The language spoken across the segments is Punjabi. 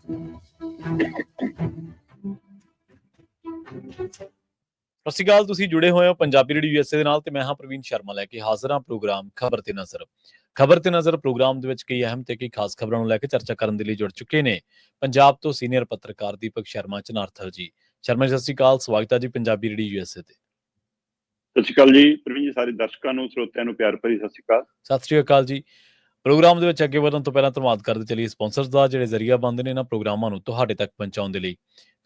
ਸਤਿ ਸ਼੍ਰੀ ਅਕਾਲ। ਤੁਸੀਂ ਜੁੜੇ ਹੋਏ ਹੋ ਪੰਜਾਬੀ ਰੇਡੀਓ USA ਦੇ ਨਾਲ ਤੇ ਮੈਂ ਹਾਂ ਪ੍ਰਵੀਨ ਸ਼ਰਮਾ ਲੈ ਕੇ ਹਾਜ਼ਰ ਹਾਂ ਪ੍ਰੋਗਰਾਮ ਖਬਰ ਤੇ ਨਜ਼ਰ। ਖਬਰ ਤੇ ਨਜ਼ਰ ਪ੍ਰੋਗਰਾਮ ਦੇ ਵਿੱਚ ਕਈ ਅਹਿਮ ਤੇ ਕਈ ਖਾਸ ਖਬਰਾਂ ਨੂੰ ਲੈ ਕੇ ਚਰਚਾ ਕਰਨ ਦੇ ਲਈ ਜੁੜ ਚੁੱਕੇ ਨੇ ਪੰਜਾਬ ਤੋਂ ਸੀਨੀਅਰ ਪੱਤਰਕਾਰ ਦੀਪਕ ਸ਼ਰਮਾ ਚਨਾਰਥਲ ਜੀ। ਸ਼ਰਮਾ ਜੀ ਸਤਿ ਸ਼੍ਰੀ ਅਕਾਲ, ਸਵਾਗਤ ਹੈ ਜੀ ਪੰਜਾਬੀ ਰੇਡੀਓ USA ਤੇ। ਸਤਿ ਸ਼੍ਰੀ ਅਕਾਲ ਜੀ ਪ੍ਰਵੀਨ ਜੀ, ਸਾਰੇ ਦਰਸ਼ਕਾਂ ਨੂੰ ਸਰੋਤਿਆਂ ਨੂੰ ਪਿਆਰ ਭਰੀ ਸਤਿ ਸ਼੍ਰੀ ਅਕਾਲ। ਸਤਿ ਸ਼੍ਰੀ ਅਕਾਲ ਜੀ। ਪ੍ਰੋਗਰਾਮ ਦੇ ਵਿੱਚ ਅੱਗੇ ਵਧਣ ਤੋਂ ਪਹਿਲਾਂ ਧੰਨਵਾਦ ਕਰਦੇ ਚੱਲੀਏ ਸਪਾਂਸਰਸ ਦਾ, ਜਿਹੜੇ ਜ਼ਰੀਆ ਬਣਦੇ ਨੇ ਇਹਨਾਂ ਪ੍ਰੋਗਰਾਮਾਂ ਨੂੰ ਤੁਹਾਡੇ ਤੱਕ ਪਹੁੰਚਾਉਣ ਦੇ ਲਈ।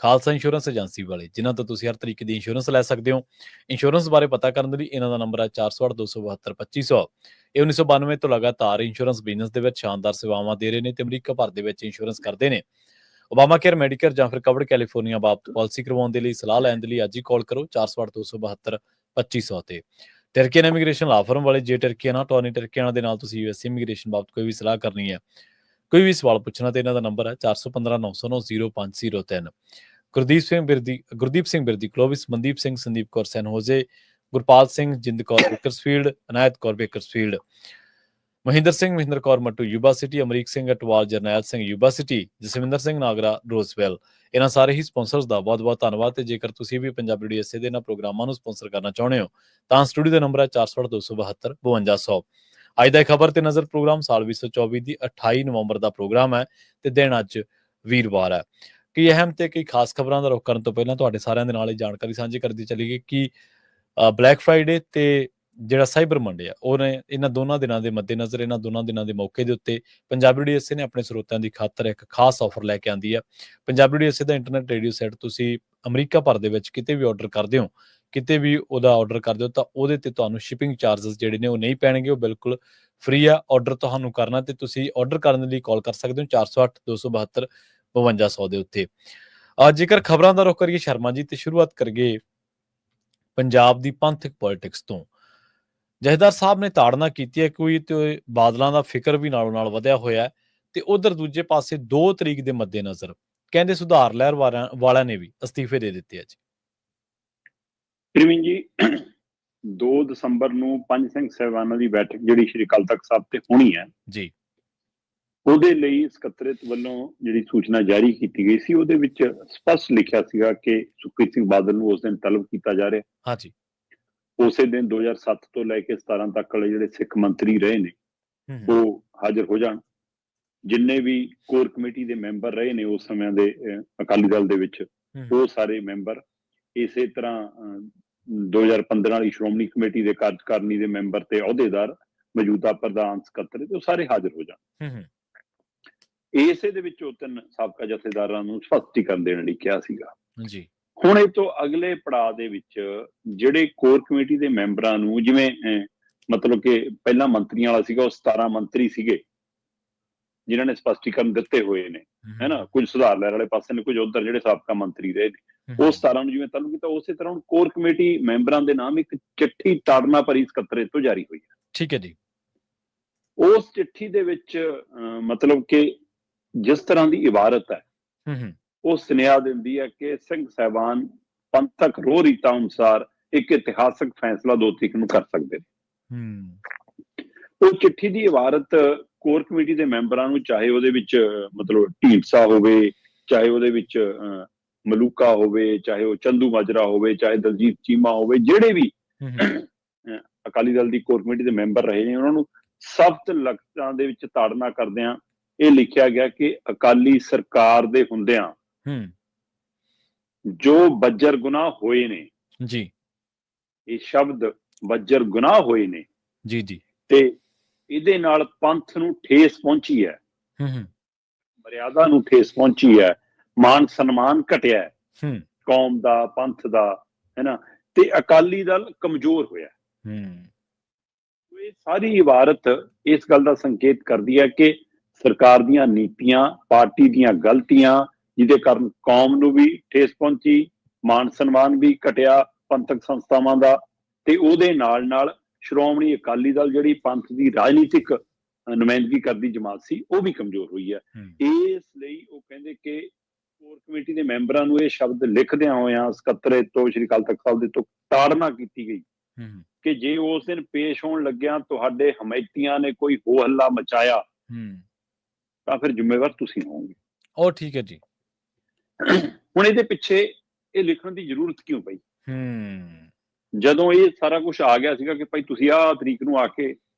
ਖਾਲਸਾ ਇੰਸ਼ੋਰੈਂਸ ਏਜੰਸੀ ਵਾਲੇ, ਜਿਨ੍ਹਾਂ ਤੋਂ ਤੁਸੀਂ ਹਰ ਤਰੀਕੇ ਦੀ ਇੰਸ਼ੋਰੈਂਸ ਲੈ ਸਕਦੇ ਹੋ। ਇੰਸ਼ੋਰੈਂਸ ਬਾਰੇ ਪਤਾ ਕਰਨ ਦੇ ਲਈ ਇਹਨਾਂ ਦਾ ਨੰਬਰ ਹੈ 408-272-2500। ਇਹ 1992 ਤੋਂ ਲਗਾਤਾਰ ਇੰਸ਼ੋਰੈਂਸ ਬਿਜ਼ਨਸ ਦੇ ਵਿੱਚ ਸ਼ਾਨਦਾਰ ਸੇਵਾਵਾਂ ਦੇ ਰਹੇ ਨੇ ਤੇ ਅਮਰੀਕਾ ਭਰ ਦੇ ਵਿੱਚ ਇੰਸ਼ੋਰੈਂਸ ਕਰਦੇ ਨੇ। ਓਬਾਮਾ ਕੇਅਰ, ਮੈਡੀਕੇਅਰ ਜਾਂ ਫਿਰ ਕਵਰਡ ਕੈਲੀਫੋਰਨੀਆ ਬਾਬਤ ਪਾਲਿਸੀ ਕਰਵਾਉਣ ਦੇ ਲਈ ਸਲਾਹ ਲੈਣ ਦੇ ਲਈ ਅੱਜ ਹੀ ਕਾਲ ਕਰੋ 408-272-2500 ਤੇ। ਟਰਕੀਅਨ ਇਮੀਗ੍ਰੇਸ਼ਨ ਲਾ ਫਰਮ ਵਾਲੇ, ਜੇ ਟਰਕੀਅਨ ਟੋਨੀ ਟਰਕੀਅਨ ਦੇ ਨਾਲ ਤੁਸੀਂ USA ਇਮੀਗ੍ਰੇਸ਼ਨ ਬਾਬਤ ਕੋਈ ਵੀ ਸਲਾਹ ਕਰਨੀ ਹੈ, ਕੋਈ ਵੀ ਸਵਾਲ ਪੁੱਛਣਾ ਤੇ ਇਹਨਾਂ ਦਾ ਨੰਬਰ ਹੈ 415-909-0503। Gurdeep Singh Birdi Clovis, Mandeep Singh, Sandeep Kaur San Jose, Gurpal Singh, Jind Kaur Bakersfield, Anayat Kaur Bakersfield, Mahinder Singh, Mahinder Kaur Mattu Yuba City, Amrik Singh Atwal, Jarnail Singh Yuba City, Jaswinder Singh Nagra Roseville. ਇਹਨਾਂ ਸਾਰੇ ਹੀ ਸਪਾਂਸਰਸ ਦਾ ਬਹੁਤ ਬਹੁਤ ਧੰਨਵਾਦ। ਤੇ ਜੇਕਰ ਤੁਸੀਂ ਵੀ ਪੰਜਾਬੀ ਰੇਡੀਓ USA ਦੇ ਇਹਨਾਂ ਪ੍ਰੋਗਰਾਮਾਂ ਨੂੰ ਸਪਾਂਸਰ ਕਰਨਾ ਚਾਹੁੰਦੇ ਹੋ ਤਾਂ ਸਟੂਡੀਓ ਦਾ ਨੰਬਰ ਹੈ 408-272-5200। ਅੱਜ ਦਾ ਖਬਰ ਤੇ ਨਜ਼ਰ ਪ੍ਰੋਗਰਾਮ ਸਾਲ 2024 ਦੀ 28 ਨਵੰਬਰ ਦਾ ਪ੍ਰੋਗਰਾਮ ਹੈ ਤੇ ਦਿਨ ਅੱਜ ਵੀਰਵਾਰ ਹੈ। ਕਈ ਅਹਿਮ ਤੇ ਕਈ ਖਾਸ ਖਬਰਾਂ ਦਾ ਰੁਖ ਕਰਨ ਤੋਂ ਪਹਿਲਾਂ ਤੁਹਾਡੇ ਸਾਰਿਆਂ ਦੇ ਨਾਲ ਇਹ ਜਾਣਕਾਰੀ ਸਾਂਝੀ ਕਰਦੀ ਚੱਲੀਏ ਕਿ ਬਲੈਕ ਫਰਾਈਡੇ ਤੇ ਜਿਹੜਾ ਸਾਈਬਰ ਮੰਡੇ ਆ, ਉਹਨੇ ਇਹਨਾਂ ਦੋਨਾਂ ਦਿਨਾਂ ਦੇ ਮੱਦੇਨਜ਼ਰ, ਇਹਨਾਂ ਦੋਨਾਂ ਦਿਨਾਂ ਦੇ ਮੌਕੇ ਦੇ ਉੱਤੇ ਪੰਜਾਬੀ ਰੇਡੀਓ USA ਨੇ ਆਪਣੇ ਸਰੋਤਿਆਂ ਦੀ ਖਾਤਰ ਇੱਕ ਖਾਸ ਆਫਰ ਲੈ ਕੇ ਆਂਦੀ ਹੈ। ਪੰਜਾਬੀ ਰੇਡੀਓ USA ਦਾ ਇੰਟਰਨੈਟ ਰੇਡੀਓ ਸੈੱਟ ਤੁਸੀਂ ਅਮਰੀਕਾ ਭਰ ਦੇ ਵਿੱਚ ਕਿਤੇ ਵੀ ਆਰਡਰ ਕਰਦੇ ਹੋ, ਕਿਤੇ ਵੀ ਉਹਦਾ ਆਰਡਰ ਕਰਦੇ ਹੋ ਤਾਂ ਉਹਦੇ ਤੇ ਤੁਹਾਨੂੰ ਸ਼ਿਪਿੰਗ ਚਾਰਜਸ ਜਿਹੜੇ ਨੇ ਉਹ ਨਹੀਂ ਪੈਣਗੇ, ਉਹ ਬਿਲਕੁਲ ਫ੍ਰੀ ਆ। ਆਰਡਰ ਤੁਹਾਨੂੰ ਕਰਨਾ ਤੇ ਤੁਸੀਂ ਆਰਡਰ ਕਰਨ ਲਈ ਕਾਲ ਕਰ ਸਕਦੇ ਹੋ 408-272-5200 ਦੇ ਉੱਤੇ। ਜੇਕਰ ਖਬਰਾਂ ਦਾ ਰੁਖ ਕਰੀਏ ਸ਼ਰਮਾ ਜੀ, ਤੇ ਸ਼ੁਰੂਆਤ ਕਰੀਏ ਪੰਜਾਬ ਦੀ ਪੰਥਕ ਪੋਲਿਟਿਕਸ ਤੋਂ। ਜਥੇਦਾਰ ਸਾਹਿਬ ਨੇ ਤਾੜਨਾ ਕੀਤੀ ਹੈ ਕੋਈ ਤੇ ਬਾਦਲਾਂ ਦਾ ਫਿਕਰ ਵੀ ਨਾਲੋਂ ਨਾਲ ਵਧਿਆ ਹੋਇਆ ਹੈ ਤੇ ਉਧਰ ਦੂਜੇ ਪਾਸੇ 2 ਤਰੀਕ ਦੇ ਮੱਦੇਨਜ਼ਰ ਕਹਿੰਦੇ ਸੁਧਾਰ ਲਹਿਰ ਵਾਲਿਆਂ ਨੇ ਵੀ ਅਸਤੀਫੇ ਦੇ ਦਿੱਤੇ ਆ ਜੀ। ਪ੍ਰਵੀਨ ਜੀ, 2 ਦਸੰਬਰ ਨੂੰ ਪੰਜ ਸਿੰਘ ਸਾਹਿਬਾਨਾਂ ਦੀ ਬੈਠਕ ਜਿਹੜੀ ਸ਼੍ਰੀ ਅਕਾਲ ਤਖਤ ਸਾਹਿਬ ਤੇ ਹੋਣੀ ਹੈ ਜੀ, ਉਹਦੇ ਲਈ ਸਕੱਤਰੇਤ ਵੱਲੋਂ ਜਿਹੜੀ ਸੂਚਨਾ ਜਾਰੀ ਕੀਤੀ ਗਈ ਸੀ, ਉਹਦੇ ਵਿੱਚ ਸਪਸ਼ਟ ਲਿਖਿਆ ਸੀਗਾ ਕਿ ਸੁਖਬੀਰ ਸਿੰਘ ਬਾਦਲ ਨੂੰ ਉਸ ਦਿਨ ਤਲਬ ਕੀਤਾ ਜਾ ਰਿਹਾ। ਹਾਂਜੀ, ਉਸੇ ਦਿਨ 2007 ਤੋਂ ਲੈ ਕੇ 17 ਤੱਕ ਵਾਲੇ ਜਿਹੜੇ ਸਿੱਖ ਮੰਤਰੀ ਰਹੇ ਨੇ ਉਹ ਹਾਜ਼ਰ ਹੋ ਜਾਣ। ਜਿੰਨੇ ਵੀ ਕੋਰ ਕਮੇਟੀ ਦੇ ਮੈਂਬਰ ਰਹੇ ਨੇ ਉਸ ਸਮੇਂ ਦੇ ਅਕਾਲੀ ਦਲ ਦੇ ਵਿੱਚ, ਉਹ ਸਾਰੇ ਮੈਂਬਰ, ਇਸੇ ਤਰ੍ਹਾਂ 2015 ਵਾਲੀ ਸ਼੍ਰੋਮਣੀ ਕਮੇਟੀ ਦੇ ਕਾਰਜਕਾਰਨੀ ਦੇ ਮੈਂਬਰ ਤੇ ਅਹੁਦੇਦਾਰ, ਮੌਜੂਦਾ ਪ੍ਰਧਾਨ, ਸਕੱਤਰ, ਉਹ ਸਾਰੇ ਹਾਜ਼ਰ ਹੋ ਜਾਣ। ਇਸੇ ਦੇ ਵਿੱਚ ਉਹ 3 ਸਾਬਕਾ ਜਥੇਦਾਰਾਂ ਨੂੰ ਸਪਸ਼ਟੀਕਰਨ ਦੇਣ ਲਈ ਕਿਹਾ ਸੀਗਾ ਜੀ। ਹੁਣ ਇਹ ਤੋਂ ਅਗਲੇ ਪੜਾਅ ਦੇ ਵਿੱਚ ਜਿਹੜੇ ਕੋਰ ਕਮੇਟੀ ਦੇ ਮੈਂਬਰਾਂ ਨੂੰ, ਜਿਵੇਂ ਮਤਲਬ ਕਿ ਪਹਿਲਾਂ ਮੰਤਰੀਆਂ ਵਾਲਾ ਸੀਗਾ, ਉਹ 17 ਮੰਤਰੀ ਸੀਗੇ ਜਿਨ੍ਹਾਂ ਨੇ ਸਪਸ਼ਟੀਕਰਨ ਦਿੱਤੇ ਹੋਏ ਨੇ, ਹੈ ਨਾ। ਕੁਝ ਸੁਧਾਰ ਲਹਿਰ ਵਾਲੇ ਪਾਸੇ ਨੇ, ਕੁਝ ਉਧਰ ਜਿਹੜੇ ਸਾਬਕਾ ਮੰਤਰੀ ਰਹੇ ਨੇ, ਉਹ 17 ਨੂੰ ਜਿਵੇਂ ਤਲਬ ਕੀਤਾ, ਉਸੇ ਤਰ੍ਹਾਂ ਹੁਣ ਕੋਰ ਕਮੇਟੀ ਮੈਂਬਰਾਂ ਦੇ ਨਾਮ ਇੱਕ ਚਿੱਠੀ ਤਾੜਨਾ ਭਰੀ ਸਕੱਤਰੇਤ ਤੋਂ ਜਾਰੀ ਹੋਈ ਹੈ। ਠੀਕ ਹੈ ਜੀ। ਉਸ ਚਿੱਠੀ ਦੇ ਵਿੱਚ ਮਤਲਬ ਕਿ ਜਿਸ ਤਰ੍ਹਾਂ ਦੀ ਇਬਾਰਤ ਹੈ, ਉਹ ਸੁਨੇਹਾ ਦਿੰਦੀ ਹੈ ਕਿ ਸਿੰਘ ਸਾਹਿਬਾਨ ਪੰਥਕ ਰੋਹ ਰੀਤਾਂ ਅਨੁਸਾਰ ਇੱਕ ਇਤਿਹਾਸਕ ਫੈਸਲਾ 2 ਤਰੀਕ ਨੂੰ ਕਰ ਸਕਦੇ ਨੇ। ਉਹ ਚਿੱਠੀ ਦੀ ਇਬਾਰਤ ਕੋਰ ਕਮੇਟੀ ਦੇ ਮੈਂਬਰਾਂ ਨੂੰ, ਚਾਹੇ ਉਹਦੇ ਵਿੱਚ ਮਤਲਬ ਢੀਂਡਸਾ ਹੋਵੇ, ਚਾਹੇ ਉਹਦੇ ਵਿੱਚ ਮਲੂਕਾ ਹੋਵੇ, ਚਾਹੇ ਉਹ ਚੰਦੂ ਮਾਜਰਾ ਹੋਵੇ, ਚਾਹੇ ਦਲਜੀਤ ਚੀਮਾ ਹੋਵੇ, ਜਿਹੜੇ ਵੀ ਅਕਾਲੀ ਦਲ ਦੀ ਕੋਰ ਕਮੇਟੀ ਦੇ ਮੈਂਬਰ ਰਹੇ ਨੇ, ਉਹਨਾਂ ਨੂੰ ਸਖਤ ਲਫ਼ਜ਼ਾਂ ਦੇ ਵਿੱਚ ਤਾੜਨਾ ਕਰਦਿਆਂ ਇਹ ਲਿਖਿਆ ਗਿਆ ਕਿ ਅਕਾਲੀ ਸਰਕਾਰ ਦੇ ਹੁੰਦਿਆਂ ਜੋ ਬੱਜਰ ਗੁਨਾਹ ਹੋਏ ਨੇ ਜੀ, ਇਹ ਸ਼ਬਦ ਬੱਜਰ ਗੁਨਾਹ ਹੋਏ ਨੇ ਜੀ ਜੀ, ਤੇ ਇਹਦੇ ਨਾਲ ਪੰਥ ਨੂੰ ਠੇਸ ਪਹੁੰਚੀ ਹੈ, ਮਰਿਆਦਾ ਨੂੰ ਠੇਸ ਪਹੁੰਚੀ ਹੈ, ਮਾਨ ਸਨਮਾਨ ਘਟਿਆ ਕੌਮ ਦਾ, ਪੰਥ ਦਾ, ਹੈ ਨਾ, ਤੇ ਅਕਾਲੀ ਦਲ ਕਮਜ਼ੋਰ ਹੋਇਆ। ਇਹ ਸਾਰੀ ਇਬਾਰਤ ਇਸ ਗੱਲ ਦਾ ਸੰਕੇਤ ਕਰਦੀ ਹੈ ਕਿ ਸਰਕਾਰ ਦੀਆਂ ਨੀਤੀਆਂ, ਪਾਰਟੀ ਦੀਆਂ ਗਲਤੀਆਂ, ਜਿਹਦੇ ਕਾਰਨ ਕੌਮ ਨੂੰ ਵੀ ਠੇਸ ਪਹੁੰਚੀ, ਮਾਨ ਸਨਮਾਨ ਵੀ ਘਟਿਆ ਪੰਥਕ ਸੰਸਥਾਵਾਂ ਦਾ, ਤੇ ਉਹਦੇ ਨਾਲ ਨਾਲ ਸ਼੍ਰੋਮਣੀ ਅਕਾਲੀ ਦਲ ਜਿਹੜੀ ਪੰਥ ਦੀ ਰਾਜਨੀਤਿਕ ਨੁਮਾਇੰਦਗੀ ਕਰਦੀ ਜਮਾਤ ਸੀ, ਉਹ ਵੀ ਕਮਜ਼ੋਰ ਹੋਈ ਹੈ। ਇਸ ਲਈ ਉਹ ਕਹਿੰਦੇ ਕਿ ਕੋਰ ਕਮੇਟੀ ਦੇ ਮੈਂਬਰਾਂ ਨੂੰ ਇਹ ਸ਼ਬਦ ਲਿਖਦਿਆਂ ਹੋਇਆਂ ਸਕੱਤਰੇਤ ਤੋਂ, ਸ਼੍ਰੀ ਅਕਾਲ ਤਖਤ ਸਾਹਿਬ ਦੇ ਤੋਂ ਤਾੜਨਾ ਕੀਤੀ ਗਈ ਕਿ ਜੇ ਉਸ ਦਿਨ ਪੇਸ਼ ਹੋਣ ਲੱਗਿਆ ਤੁਹਾਡੇ ਹਮਾਇਤੀਆਂ ਨੇ ਕੋਈ ਹੋ ਹੱਲਾ ਮਚਾਇਆ ਤਾਂ ਫਿਰ ਜ਼ਿੰਮੇਵਾਰ ਤੁਸੀਂ ਹੋਵੋਗੇ। ਉਹ ਠੀਕ ਹੈ ਜੀ। ਹੁਣ ਇਹਦੇ ਪਿੱਛੇ ਇਹ ਲਿਖਣ ਦੀ ਜ਼ਰੂਰਤ ਕਿਉਂ ਪਈ? ਹੂੰ ਜਦੋਂ ਇਹ ਸਾਰਾ ਕੁਝ ਆ ਗਿਆ ਸੀਗਾ ਕਿ ਭਾਈ ਤੁਸੀਂ ਆਹ ਤਰੀਕ ਨੂੰ ਆ ਕੇ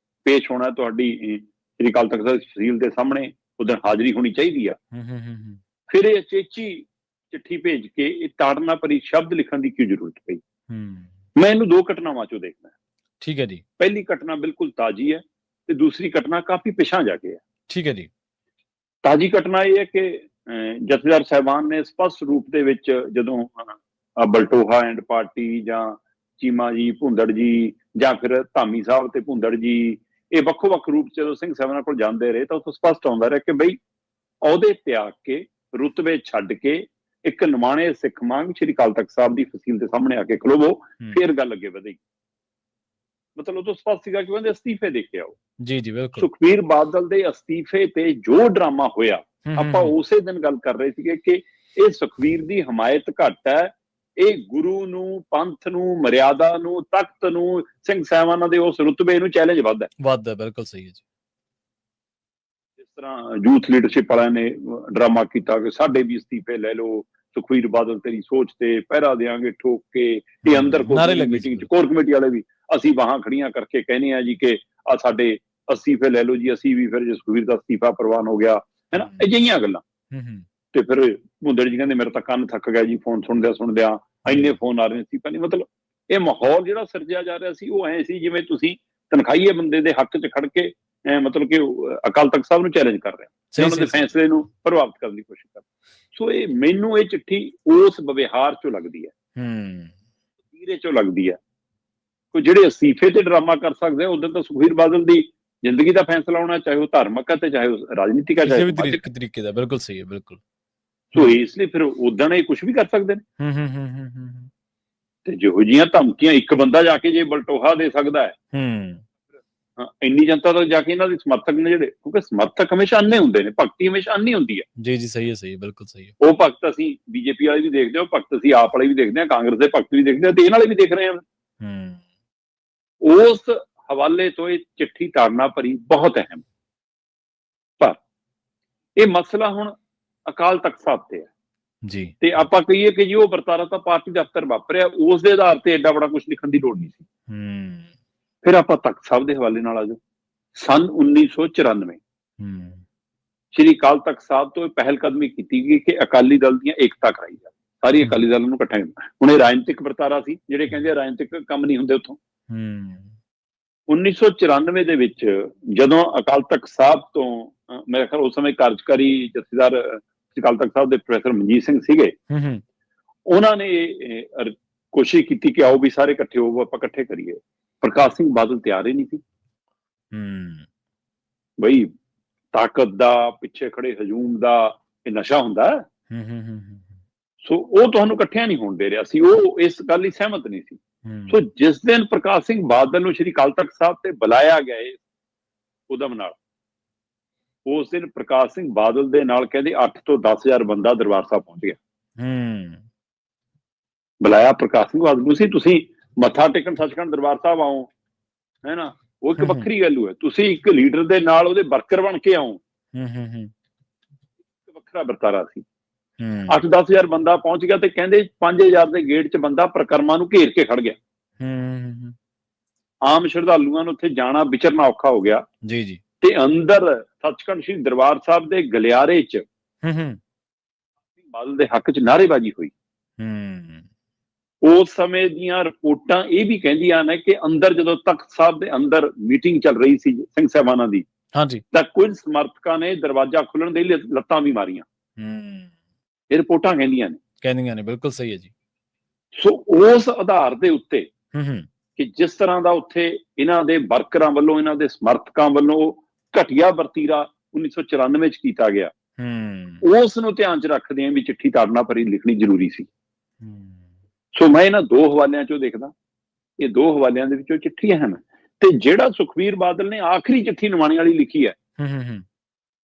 ਪੇਸ਼ ਹੋਣਾ, ਤੁਹਾਡੀ ਸ੍ਰੀ ਅਕਾਲ ਤਖਤ ਸਾਹਿਬ ਤਹਿਸੀਲ ਦੇ ਸਾਹਮਣੇ ਉਦੋਂ ਹਾਜ਼ਰੀ ਹੋਣੀ ਚਾਹੀਦੀ ਆ, ਹੂੰ ਫਿਰ ਇਹ ਅਚੇਚੀ ਚਿੱਠੀ ਭੇਜ ਕੇ ਇਹ ਤਾੜਨਾ ਭਰੀ ਸ਼ਬਦ ਲਿਖਣ ਦੀ ਕਿਉਂ ਜ਼ਰੂਰਤ ਪਈ? ਮੈਂ ਇਹਨੂੰ ਦੋ ਘਟਨਾਵਾਂ ਚੋਂ ਦੇਖਦਾ। ਠੀਕ ਹੈ ਜੀ। ਪਹਿਲੀ ਘਟਨਾ ਬਿਲਕੁਲ ਤਾਜ਼ੀ ਹੈ ਤੇ ਦੂਸਰੀ ਘਟਨਾ ਕਾਫੀ ਪਿਛਾਂ ਜਾ ਕੇ ਹੈ। ਠੀਕ ਹੈ ਜੀ। ਤਾਜ਼ੀ ਘਟਨਾ ਇਹ ਹੈ ਕਿ ਜਥੇਦਾਰ ਸਾਹਿਬਾਨ ਨੇ ਸਪਸ਼ਟ ਰੂਪ ਦੇ ਵਿੱਚ ਜਦੋਂ ਬਲਟੋਹਾ ਐਂਡ ਪਾਰਟੀ ਜਾਂ ਚੀਮਾ ਜੀ, ਭੁੰਦੜ ਜੀ, ਜਾਂ ਫਿਰ ਧਾਮੀ ਸਾਹਿਬ ਤੇ ਭੁੰਦੜ ਜੀ, ਇਹ ਵੱਖੋ ਵੱਖ ਰੂਪ ਚ ਜਦੋਂ ਸਿੰਘ ਸਾਹਿਬਾਨਾਂ ਕੋਲ ਜਾਂਦੇ ਰਹੇ ਤਾਂ ਉੱਥੋਂ ਸਪਸ਼ਟ ਆਉਂਦਾ ਰਿਹਾ ਕਿ ਬਈ ਅਹੁਦੇ ਤਿਆਗ ਕੇ, ਰੁਤਬੇ ਛੱਡ ਕੇ ਇੱਕ ਨਿਮਾਣੇ ਸਿੱਖ ਮੰਗ ਸ੍ਰੀ ਅਕਾਲ ਤਖਤ ਸਾਹਿਬ ਦੀ ਫਸੀਲ ਦੇ ਸਾਹਮਣੇ ਆ ਕੇ ਖਲੋਵੋ, ਫੇਰ ਗੱਲ ਅੱਗੇ ਵਧੇਗੀ। ਮਤਲਬ ਉਹ ਤੋਂ ਸਪਸ਼ਟ ਸੀਗਾ ਕਿ ਉਹਦੇ ਅਸਤੀਫੇ ਦੇ ਕੇ ਆਓ। ਜੀ ਜੀ ਬਿਲਕੁਲ। ਸੁਖਬੀਰ ਬਾਦਲ ਦੇ ਅਸਤੀਫੇ ਤੇ ਜੋ ਡਰਾਮਾ ਹੋਇਆ, ਆਪਾਂ ਉਸੇ ਦਿਨ ਗੱਲ ਕਰ ਰਹੇ ਸੀਗੇ ਕਿ ਇਹ ਸੁਖਬੀਰ ਦੀ ਹਮਾਇਤ ਘੱਟ ਹੈ, ਇਹ ਗੁਰੂ ਨੂੰ, ਪੰਥ ਨੂੰ, ਮਰਿਆਦਾ ਨੂੰ, ਤਖਤ ਨੂੰ, ਸਿੰਘ ਸਾਹਿਬਾਨਾਂ ਦੇ ਉਸ ਰੁਤਬੇ ਨੂੰ ਚੈਲੰਜ ਵੱਧਦਾ। ਬਿਲਕੁਲ ਸਹੀ ਹੈ ਜੀ। ਜਿਸ ਤਰ੍ਹਾਂ ਯੂਥ ਲੀਡਰਸ਼ਿਪ ਵਾਲਿਆਂ ਨੇ ਡਰਾਮਾ ਕੀਤਾ ਕਿ ਸਾਡੇ ਵੀ ਅਸਤੀਫੇ ਲੈ ਲਓ, ਸੁਖਬੀਰ ਬਾਦਲ ਤੇਰੀ ਸੋਚ ਤੇ ਪਹਿਰਾ ਦੇਾਂਗੇ ਠੋਕ ਕੇ, ਇਹ ਅੰਦਰ ਮੀਟਿੰਗ ਚ ਕੋਰ ਕਮੇਟੀ ਵਾਲੇ ਵੀ ਅਸੀਂ ਬਾਹਾਂ ਖੜੀਆਂ ਕਰਕੇ ਕਹਿੰਦੇ ਆ ਜੀ ਕਿ ਆ ਸਾਡੇ ਅਸਤੀਫੇ ਲੈ ਲਓ ਜੀ, ਅਸੀਂ ਵੀ ਫਿਰ ਜੇ ਸੁਖਬੀਰ ਦਾ ਅਸਤੀਫਾ ਪ੍ਰਵਾਨ ਹੋ ਗਿਆ ਹੈ ਨਾ, ਅਜਿਹੀਆਂ ਗੱਲਾਂ। ਤੇ ਫਿਰ ਭੁੰਦੜ ਜੀ ਕਹਿੰਦੇ ਮੇਰਾ ਤਾਂ ਕੰਨ ਥੱਕ ਗਿਆ ਜੀ ਫੋਨ ਸੁਣਦਿਆਂ, ਇੰਨੇ ਫੋਨ ਆ ਰਹੇ ਅਸਤੀਫਾ ਨਹੀਂ। ਮਤਲਬ ਇਹ ਮਾਹੌਲ ਜਿਹੜਾ ਸਿਰਜਿਆ ਜਾ ਰਿਹਾ ਸੀ ਉਹ ਐ ਸੀ ਜਿਵੇਂ ਤੁਸੀਂ ਤਨਖਾਹੀਏ ਬੰਦੇ ਦੇ ਹੱਕ 'ਚ ਖੜ ਕੇ ਮਤਲਬ ਕਿ ਅਕਾਲ ਤਖਤ ਸਾਹਿਬ ਨੂੰ ਚੈਲੰਜ ਕਰ ਰਹੇ ਹੋ, ਉਹਨਾਂ ਦੇ ਫੈਸਲੇ ਨੂੰ ਪ੍ਰਭਾਵਿਤ ਕਰਨ ਦੀ ਕੋਸ਼ਿਸ਼ ਕਰ। ਸੋ ਇਹ ਮੈਨੂੰ ਇਹ ਚਿੱਠੀ ਉਸ ਵਿਵਹਾਰ ਚੋਂ ਲੱਗਦੀ ਹੈ, ਤੀਰੇ ਚੋਂ ਲੱਗਦੀ ਹੈ। ਕੋਈ ਜਿਹੜੇ ਅਸਤੀਫੇ ਤੇ ਡਰਾਮਾ ਕਰ ਸਕਦੇ ਉਦੋਂ ਤਾਂ ਸੁਖਬੀਰ ਬਾਦਲ ਦੀ ਜ਼ਿੰਦਗੀ ਦਾ ਫੈਸਲਾ ਹੋਣਾ, ਚਾਹੇ ਉਹ ਧਾਰਮਿਕ ਹੈ ਤੇ ਚਾਹੇ ਉਹ ਰਾਜਨੀਤਿਕ ਹੈ, ਚਾਹੇ ਤਰੀਕੇ ਦਾ। ਬਿਲਕੁਲ ਸਹੀ ਹੈ, ਬਿਲਕੁਲ। ਸੋ ਇਸ ਲਈ ਫਿਰ ਉਦਾਂ ਇਹ ਕੁਝ ਵੀ ਕਰ ਸਕਦੇ ਨੇ। ਤੇ ਜਿਹੋ ਜਿਹੀਆਂ ਧਮਕੀਆਂ ਇੱਕ ਬੰਦਾ ਜਾ ਕੇ ਜੇ ਬਲਟੋਹਾ ਦੇ ਸਕਦਾ ਹੈ, ਇੰਨੀ ਜਨਤਾ ਤਾਂ ਜਾ ਕੇ ਇਹਨਾਂ ਦੇ ਸਮਰਥਕ ਨੇ ਜਿਹੜੇ, ਕਿਉਂਕਿ ਸਮਰਥਕ ਹਮੇਸ਼ਾ ਅੰਨੇ ਹੁੰਦੇ ਨੇ, ਭਗਤੀ ਹਮੇਸ਼ਾ ਅੰਨੀ ਹੁੰਦੀ ਹੈ। ਜੀ ਜੀ ਸਹੀ ਹੈ, ਸਹੀ ਹੈ, ਬਿਲਕੁਲ ਸਹੀ ਹੈ। ਉਹ ਭਗਤ ਅਸੀਂ ਬੀਜੇਪੀ ਵਾਲੇ ਵੀ ਦੇਖਦੇ ਹਾਂ, ਭਗਤ ਅਸੀਂ ਆਪ ਵਾਲੇ ਵੀ ਦੇਖਦੇ ਹਾਂ, ਕਾਂਗਰਸ ਦੇ ਭਗਤ ਵੀ ਦੇਖਦੇ ਹਾਂ, ਤੇ ਇਹਨਾਂ ਵਾਲੇ ਵੀ ਦੇਖ ਰਹੇ ਹਾਂ। ਉਸ ਹਵਾਲੇ ਤੋਂ ਇਹ ਚਿੱਠੀ ਤਾੜਨਾ ਭਰੀ ਬਹੁਤ ਅਹਿਮ। ਪਰ ਇਹ ਮਸਲਾ ਹੁਣ ਅਕਾਲ ਤਖਤ ਸਾਹਿਬ ਤੇ ਹੈ ਜੀ, ਤੇ ਆਪਾਂ ਕਹੀਏ ਕਿ ਜੀ ਉਹ ਵਰਤਾਰਾ ਤਾਂ ਪਾਰਟੀ ਦਫ਼ਤਰ ਵਾਪਰਿਆ, ਉਸ ਦੇ ਆਧਾਰ ਤੇ ਐਡਾ ਬੜਾ ਕੁਝ ਲਿਖਣ ਦੀ ਲੋੜ ਨਹੀਂ ਸੀ। ਫਿਰ ਆਪਾਂ ਤਖਤ ਸਾਹਿਬ ਦੇ ਹਵਾਲੇ ਨਾਲ ਆ ਜਾਓ। ਸੰਨ 1994 ਸ਼੍ਰੀ ਅਕਾਲ ਤਖਤ ਸਾਹਿਬ ਤੋਂ ਪਹਿਲ ਕਦਮੀ ਕੀਤੀ ਗਈ ਕਿ ਅਕਾਲੀ ਦਲ ਦੀਆਂ ਏਕਤਾ ਕਰਾਈ ਜਾਵੇ, ਸਾਰੀ ਅਕਾਲੀ ਦਲ ਨੂੰ ਇਕੱਠਾ ਕਰਨਾ। ਹੁਣ ਇਹ ਰਾਜਨੀਤਿਕ ਵਰਤਾਰਾ ਸੀ, ਜਿਹੜੇ ਕਹਿੰਦੇ ਰਾਜਨੀਤਿਕ ਕੰਮ ਨਹੀਂ ਹੁੰਦੇ ਉੱਥੋਂ। 1994 ਦੇ ਵਿੱਚ ਜਦੋਂ ਅਕਾਲ ਤਖਤ ਸਾਹਿਬ ਤੋਂ ਮੇਰੇ ਖਿਆਲ ਉਸ ਸਮੇਂ ਕਾਰਜਕਾਰੀ ਜਥੇਦਾਰ ਅਕਾਲ ਤਖਤ ਸਾਹਿਬ ਦੇ ਪ੍ਰੋਫੈਸਰ ਮਨਜੀਤ ਸਿੰਘ ਸੀਗੇ, ਉਹਨਾਂ ਨੇ ਕੋਸ਼ਿਸ਼ ਕੀਤੀ ਕਿ ਆਓ ਵੀ ਸਾਰੇ ਇਕੱਠੇ ਹੋਵੋ, ਆਪਾਂ ਇਕੱਠੇ ਕਰੀਏ। ਪ੍ਰਕਾਸ਼ ਸਿੰਘ ਬਾਦਲ ਤਿਆਰ ਹੀ ਨਹੀਂ ਸੀ। ਬਈ ਤਾਕਤ ਦਾ, ਪਿੱਛੇ ਖੜੇ ਹਜੂਮ ਦਾ ਇਹ ਨਸ਼ਾ ਹੁੰਦਾ ਹੈ। ਸੋ ਉਹ ਤੁਹਾਨੂੰ ਇਕੱਠਿਆਂ ਨਹੀਂ ਹੋਣ ਦੇ ਰਿਹਾ ਸੀ, ਉਹ ਇਸ ਗੱਲ ਲਈ ਸਹਿਮਤ ਨਹੀਂ ਸੀ। ਸੋ ਜਿਸ ਦਿਨ ਪ੍ਰਕਾਸ਼ ਸਿੰਘ ਬਾਦਲ ਨੂੰ ਸ਼੍ਰੀ ਅਕਾਲ ਤਖਤ ਸਾਹਿਬ ਤੇ ਬੁਲਾਇਆ ਗਿਆ ਉਦਮ ਨਾਲ, ਉਸ ਦਿਨ ਪ੍ਰਕਾਸ਼ ਸਿੰਘ ਬਾਦਲ ਦੇ ਨਾਲ ਕਹਿੰਦੇ 8 ਤੋਂ 10,000 ਬੰਦਾ ਦਰਬਾਰ ਸਾਹਿਬ ਪਹੁੰਚ ਗਿਆ। ਬੁਲਾਇਆ ਪ੍ਰਕਾਸ਼ ਸਿੰਘ ਬਾਦਲ ਨੂੰ ਸੀ, ਤੁਸੀਂ ਮੱਥਾ ਟੇਕਣ ਸੱਚਖੰਡ ਦਰਬਾਰ ਸਾਹਿਬ ਆਓ, ਹੈ ਨਾ, ਉਹ ਇੱਕ ਵੱਖਰੀ ਗੱਲ ਹੈ। ਤੁਸੀਂ ਇੱਕ ਲੀਡਰ ਦੇ ਨਾਲ ਉਹਦੇ ਵਰਕਰ ਬਣ ਕੇ ਆਓ, ਇੱਕ ਵੱਖਰਾ ਵਰਤਾਰਾ ਸੀ। 8-10,000 ਬੰਦਾ ਪਹੁੰਚ ਗਿਆ ਤੇ ਕਹਿੰਦੇ 5,000 ਦੇ ਗੇਟ 'ਚ ਬੰਦਾ ਪ੍ਰਕਰਮਾਂ ਨੂੰ ਘੇਰ ਕੇ ਖੜ ਗਿਆ। ਆਮ ਸ਼ਰਧਾਲੂਆਂ ਨੂੰ ਉੱਥੇ ਜਾਣਾ ਵਿਚਰਨਾ ਔਖਾ ਹੋ ਗਿਆ ਜੀ ਜੀ। ਤੇ ਅੰਦਰ ਸੱਚਖੰਡ ਸ੍ਰੀ ਦਰਬਾਰ ਸਾਹਿਬ ਦੇ ਗਲਿਆਰੇ 'ਚ ਬਾਦਲ ਦੇ ਹੱਕ 'ਚ ਨਾਅਰੇਬਾਜ਼ੀ ਹੋਈ। ਉਸ ਸਮੇਂ ਦੀਆਂ ਰਿਪੋਰਟਾਂ ਇਹ ਵੀ ਕਹਿੰਦੀਆਂ ਨੇ ਕਿ ਅੰਦਰ ਜਦੋਂ ਤਖਤ ਸਾਹਿਬ ਦੇ ਅੰਦਰ ਮੀਟਿੰਗ ਚੱਲ ਰਹੀ ਸੀ ਸਿੰਘ ਸਾਹਿਬਾਨਾਂ ਦੀ, ਤਾਂ ਕੁਝ ਸਮਰਥਕਾਂ ਨੇ ਦਰਵਾਜ਼ਾ ਖੁੱਲਣ ਦੇ ਲਈ ਲੱਤਾਂ ਵੀ ਮਾਰੀਆਂ। ਇਹ ਰਿਪੋਰਟਾਂ ਕਹਿੰਦੀਆਂ ਨੇ। ਬਿਲਕੁਲ ਸਹੀ ਹੈ ਜੀ। ਸੋ ਉਸ ਆਧਾਰ ਦੇ ਉੱਤੇ ਕਿ ਜਿਸ ਤਰ੍ਹਾਂ ਦਾ ਉੱਥੇ ਇਹਨਾਂ ਦੇ ਵਰਕਰਾਂ ਵੱਲੋਂ, ਇਹਨਾਂ ਦੇ ਸਮਰਥਕਾਂ ਵੱਲੋਂ ਘਟੀਆ ਵਰਤੀਰਾ 1994 ਚ ਕੀਤਾ ਗਿਆ, ਉਸ ਨੂੰ ਧਿਆਨ ਚ ਰੱਖਦੇ ਆ ਵੀ ਚਿੱਠੀ ਤਾੜਨਾ ਭਰੀ ਲਿਖਣੀ ਜ਼ਰੂਰੀ ਸੀ। ਸੋ ਮੈਂ ਇਹਨਾਂ ਦੋ ਹਵਾਲਿਆਂ ਚੋਂ ਦੇਖਦਾ, ਇਹ ਦੋ ਹਵਾਲਿਆਂ ਦੇ ਵਿੱਚੋਂ ਚਿੱਠੀ ਅਹਿਮ ਹੈ। ਤੇ ਜਿਹੜਾ ਸੁਖਬੀਰ ਬਾਦਲ ਨੇ ਆਖਰੀ ਚਿੱਠੀ ਨਿਮਾਣੇ ਵਾਲੀ ਲਿਖੀ ਹੈ,